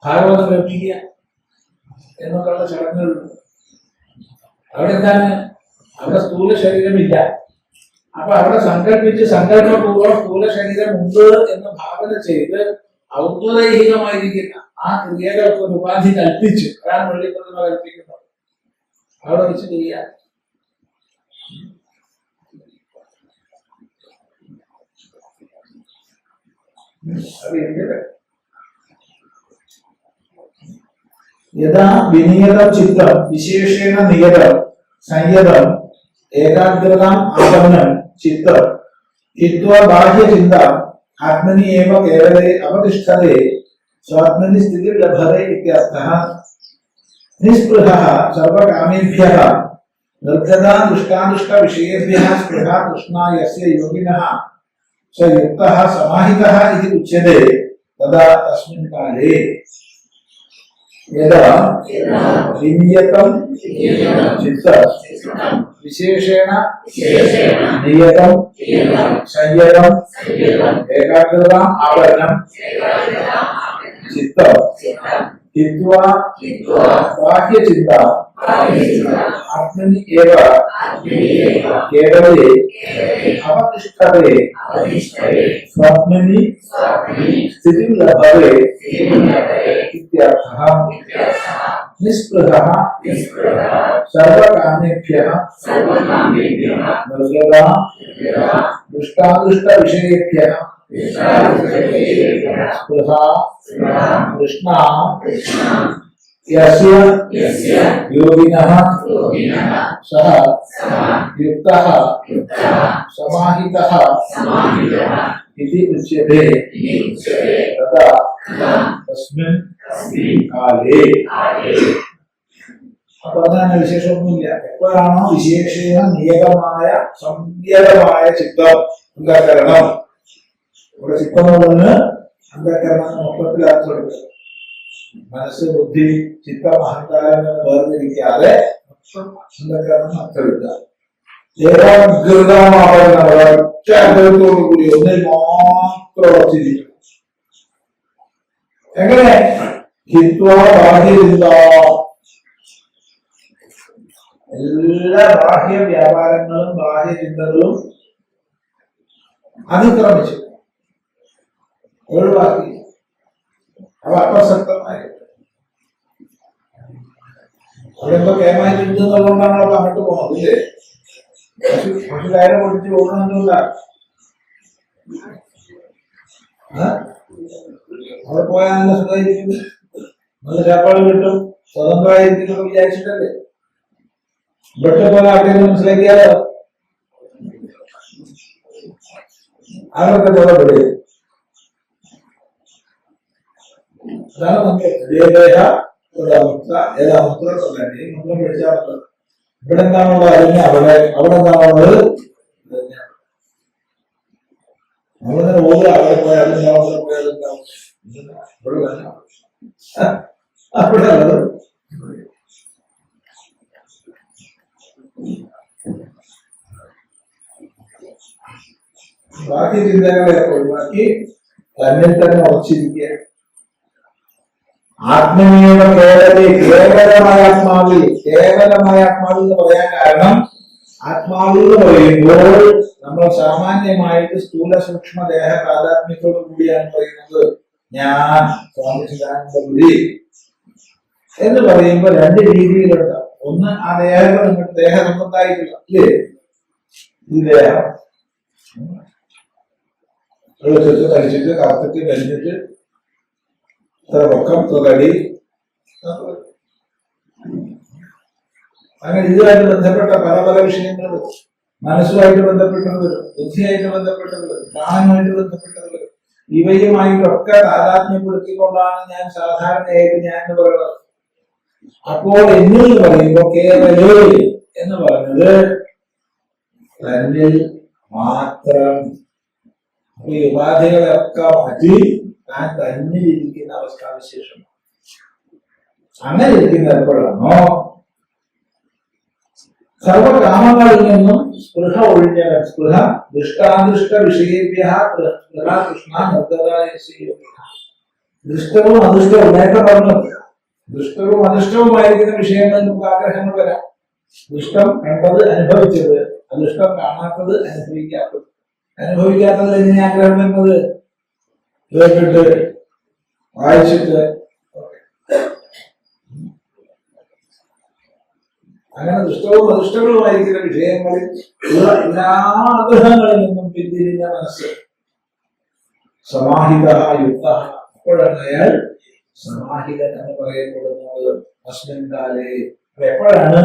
ഭാഗവതം കേൾപ്പിക്കുക എന്നൊക്കെയുള്ള ചടങ്ങുകളുണ്ട്. അവിടെ എന്താണ്, അവിടെ സ്ഥൂല ശരീരമില്ല. അപ്പൊ അവിടെ സങ്കല്പപൂർവ്വം സ്ഥൂല ശരീരം ഉണ്ട് എന്ന് ഭാവന ചെയ്ത് ഔദ്യോഗികമായിരിക്കുന്ന ആ ക്രിയകൾക്ക് ഒരു ഉപാധി കൽപ്പിച്ച്, അതാണ് വെള്ളിപ്രതിമ കൽപ്പിക്കുന്നത്. അവിടെ വെച്ച് ചെയ്യാം. യഥാ വിനിയതം ചിത്തം വിശേഷേണ നിയതം സംയതം ഏകാഗ്രതാം ആപന്നം ചിത്തം ഹിത്വാ ബാഹ്യചിന്ത ആത്മനി ഏവ കേവലേ അവതിഷ്ഠതേ സ്വാത്മനി സ്ഥിതി ലഭതേ ഇത്യർത്ഥഃ. നിസ്പൃഹഃ സർവകാമേഭ്യഃ നിർഗതാ ദുഷ്ടാദുഷ്ട വിഷയേഭ്യഃ സ്പൃഹാ തൃഷ്ണാ യസ്യ യോഗിനഃ സ യുക്തഃ സമാഹിതഃ ഇതി ഉച്യതേ തദാ തസ്മിन् കാലേ യഥാ വിനിയതം ചിത്തം വിശേഷേണ നിയതം സംയതം ഏകാഗ്രതാം ആവരണം ചിത്തം ഹിത്വാ ബാഹ്യചിന്ത ആത്മനി ഏവ കേവലേ അവതിഷ്ഠതേ സ്വാത്മനി സ്ഥിതിം ലഭതേ ഇത്യർത്ഥഃ. നിസ്പൃഹഃ സർവകാമേഭ്യഃ നിർഗതാ ദുഷ്ടാദുഷ്ട വിഷയേഭ്യഃ സ്പൃഹാ തൃഷ്ണാ യസ്യ യോഗിനഃ സഃ യുക്തഃ സമാഹിതഃ ഇതി ഉച്യതേ തദാ തസ്മിन् കാലേ. അപ്പൊ അങ്ങനെ വിശേഷമൊന്നുമില്ല. എപ്പോഴാണോ വിശേഷേണ നിയതമായ സംയതമായ ചിത്തം അന്ധകരണം, ഇവിടെ ചിത്തം കൊണ്ടുവന്ന് അന്ധകരണം മൊത്തത്തിൽ അർത്ഥമെടുക്കുക. മനസ്സ് ബുദ്ധി ചിത്തം അഹങ്കാരം എന്ന് വേർതിരിക്കാതെ മൊത്തം അന്ധകരണം അർത്ഥമെടുക്കുക. ഏകാഗ്രതമാവുന്ന ഒരൊറ്റ അനുഭവത്തോടു കൂടി ഒന്നിൽ മാത്രം ഉറച്ചിരിക്കും. എങ്ങനെ? ഹിത്വാ ബാഹ്യചിന്ത, എല്ലാ ബാഹ്യ വ്യാപാരങ്ങളും ബാഹ്യചിന്തകളും അതിക്രമിച്ചു ഒഴിവാക്കി അവ അപ്രസക്തമായി. അവിടെന്തോ കേമായിട്ടുണ്ട് എന്നുള്ളതുകൊണ്ടാണ് അവിടെ അങ്ങോട്ട് പോകുന്നത് ഇല്ലേ? പശു കയറ് പൊട്ടിച്ച് പോകുന്നതുകൊണ്ട അവിടെ പോയാൽ നല്ല സുഖമായിരിക്കും, നല്ല ചാപ്പാട് കിട്ടും, സ്വതന്ത്രമായിരിക്കും വിചാരിച്ചിട്ടല്ലേ. ഇവിടെ പോലെ അവിടെ മനസ്സിലാക്കിയാലോ അതൊക്കെ പോലെ പറയും. അതാണ് നമുക്ക് മുദ്രം പിടിച്ചാൽ മതി. ഇവിടെ എന്താണുള്ളത് അതിനെ അവിടെ എന്താണുള്ളത് നമ്മളിങ്ങനെ ഓടുക. അവിടെ പോയാൽ അതുണ്ടാവും, അവിടെ പോയാൽ അതുണ്ടാവും. അവിടെ ഉള്ളത് ബാക്കി ചിന്തകളെ ഒഴിവാക്കി തന്നിൽ തന്നെ ഉറച്ചിരിക്കുക. ആത്മീയത കേവലമായ ആത്മാവിൽ എന്ന് പറയാൻ കാരണം ആത്മാവിൽ എന്ന് പറയുമ്പോൾ നമ്മൾ സാമാന്യമായിട്ട് സ്ഥൂല സൂക്ഷ്മ ദേഹ താതാത്മ്യത്തോടു കൂടിയാണ് പറയുന്നത്. ഞാൻ സ്വാമി ചിദാനന്ദപുരി എന്ന് പറയുമ്പോൾ 2 രീതിയിലുണ്ട്. ഒന്ന് ആ ദേഹസംബന്ധമായിട്ടില്ല അല്ലേ, ഈ ദേഹം വെളുത്തിട്ട് തടിച്ചിട്ട് കറുത്തിട്ട് കരിഞ്ഞിട്ട് ഇത്ര പൊക്കം ഇത്ര തടി, അങ്ങനെ ഇതുമായിട്ട് ബന്ധപ്പെട്ട പല വിഷയങ്ങൾ മനസ്സുമായിട്ട് ബന്ധപ്പെട്ടത് വരും, ബുദ്ധിയായിട്ട് ബന്ധപ്പെട്ടത് വരും, പ്രാണനുമായിട്ട് ബന്ധപ്പെട്ടത് വരും. ഇവയുമായിട്ടൊക്കെ താതാത്മ്യപ്പെടുത്തിക്കൊണ്ടാണ് ഞാൻ സാധാരണയായിട്ട് ഞാൻ എന്ന് പറയുന്നത്. അപ്പോൾ എന്നിൽ പറയുമ്പോൾ കേവലേ എന്ന് പറഞ്ഞത് തന്നിൽ മാത്രം. ഈ ഉപാധികളെയൊക്കെ മാറ്റി താൻ തന്നിലിരിക്കുന്ന അവസ്ഥാവിശേഷം. അങ്ങനെ ഇരിക്കുന്ന എപ്പോഴാണോ സർവകാമങ്ങളിൽ നിന്നും സ്പൃഹ ഒഴിഞ്ഞവൻ, സ്പൃഹ ദൃഷ്ടാദൃഷ്ട വിഷയേഭ്യ സ്പൃഹ കൃഷ്ണ നിർഗതായ ദൃഷ്ടവും അദൃഷ്ടവും നേരത്തെ പറഞ്ഞു. ദൃഷ്ടവും അദൃഷ്ടവുമായിരിക്കുന്ന വിഷയങ്ങളിൽ നമുക്ക് ആഗ്രഹങ്ങൾ വരാം. ദൃഷ്ടം കണ്ടത് അനുഭവിച്ചത്, അദൃഷ്ടം കാണാത്തത് അനുഭവിക്കാത്തത്. അനുഭവിക്കാത്തത് എങ്ങനെ ആഗ്രഹം വരുന്നത്? കേട്ടിട്ട് വായിച്ചിട്ട് അങ്ങനെ ദുഷ്ടവും അദൃഷ്ടങ്ങളുമായിരിക്കുന്ന വിഷയങ്ങളിൽ ഉള്ള എല്ലാ ആഗ്രഹങ്ങളിൽ നിന്നും പിന്തിരിഞ്ഞ മനസ്സ് സമാഹിത യുക്ത. അപ്പോഴാണ് അയാൾ സമാഹിതൻ എന്ന് പറയപ്പെടുന്നത്. അസ്മിൻകാലേ. എപ്പോഴാണ്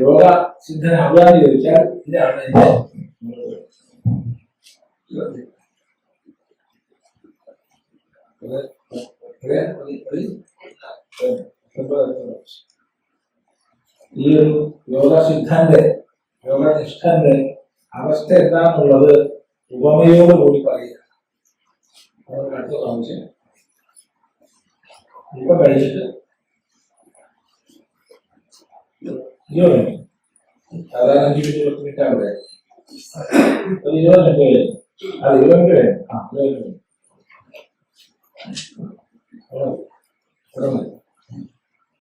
യോഗ സിദ്ധനാവുക എന്ന് ചോദിച്ചാൽ ഇതാണ് എന്റെ ഈ ഒരു യോഗസിദ്ധന്റെ യോഗനിഷ്ഠന്റെ അവസ്ഥ എന്താന്നുള്ളത് ഉപമയോടുകൂടി പറയുക. അടുത്ത പ്രാവശ്യം ഇപ്പൊ കഴിച്ചിട്ട് സാധാരണ 5 മിനിറ്റ് 10 മിനിറ്റ് അവിടെ ഒരു 20 മിനിറ്റ് വരെ. അത് 20 മിനിറ്റ് വരെ. 20 മിനിറ്റ്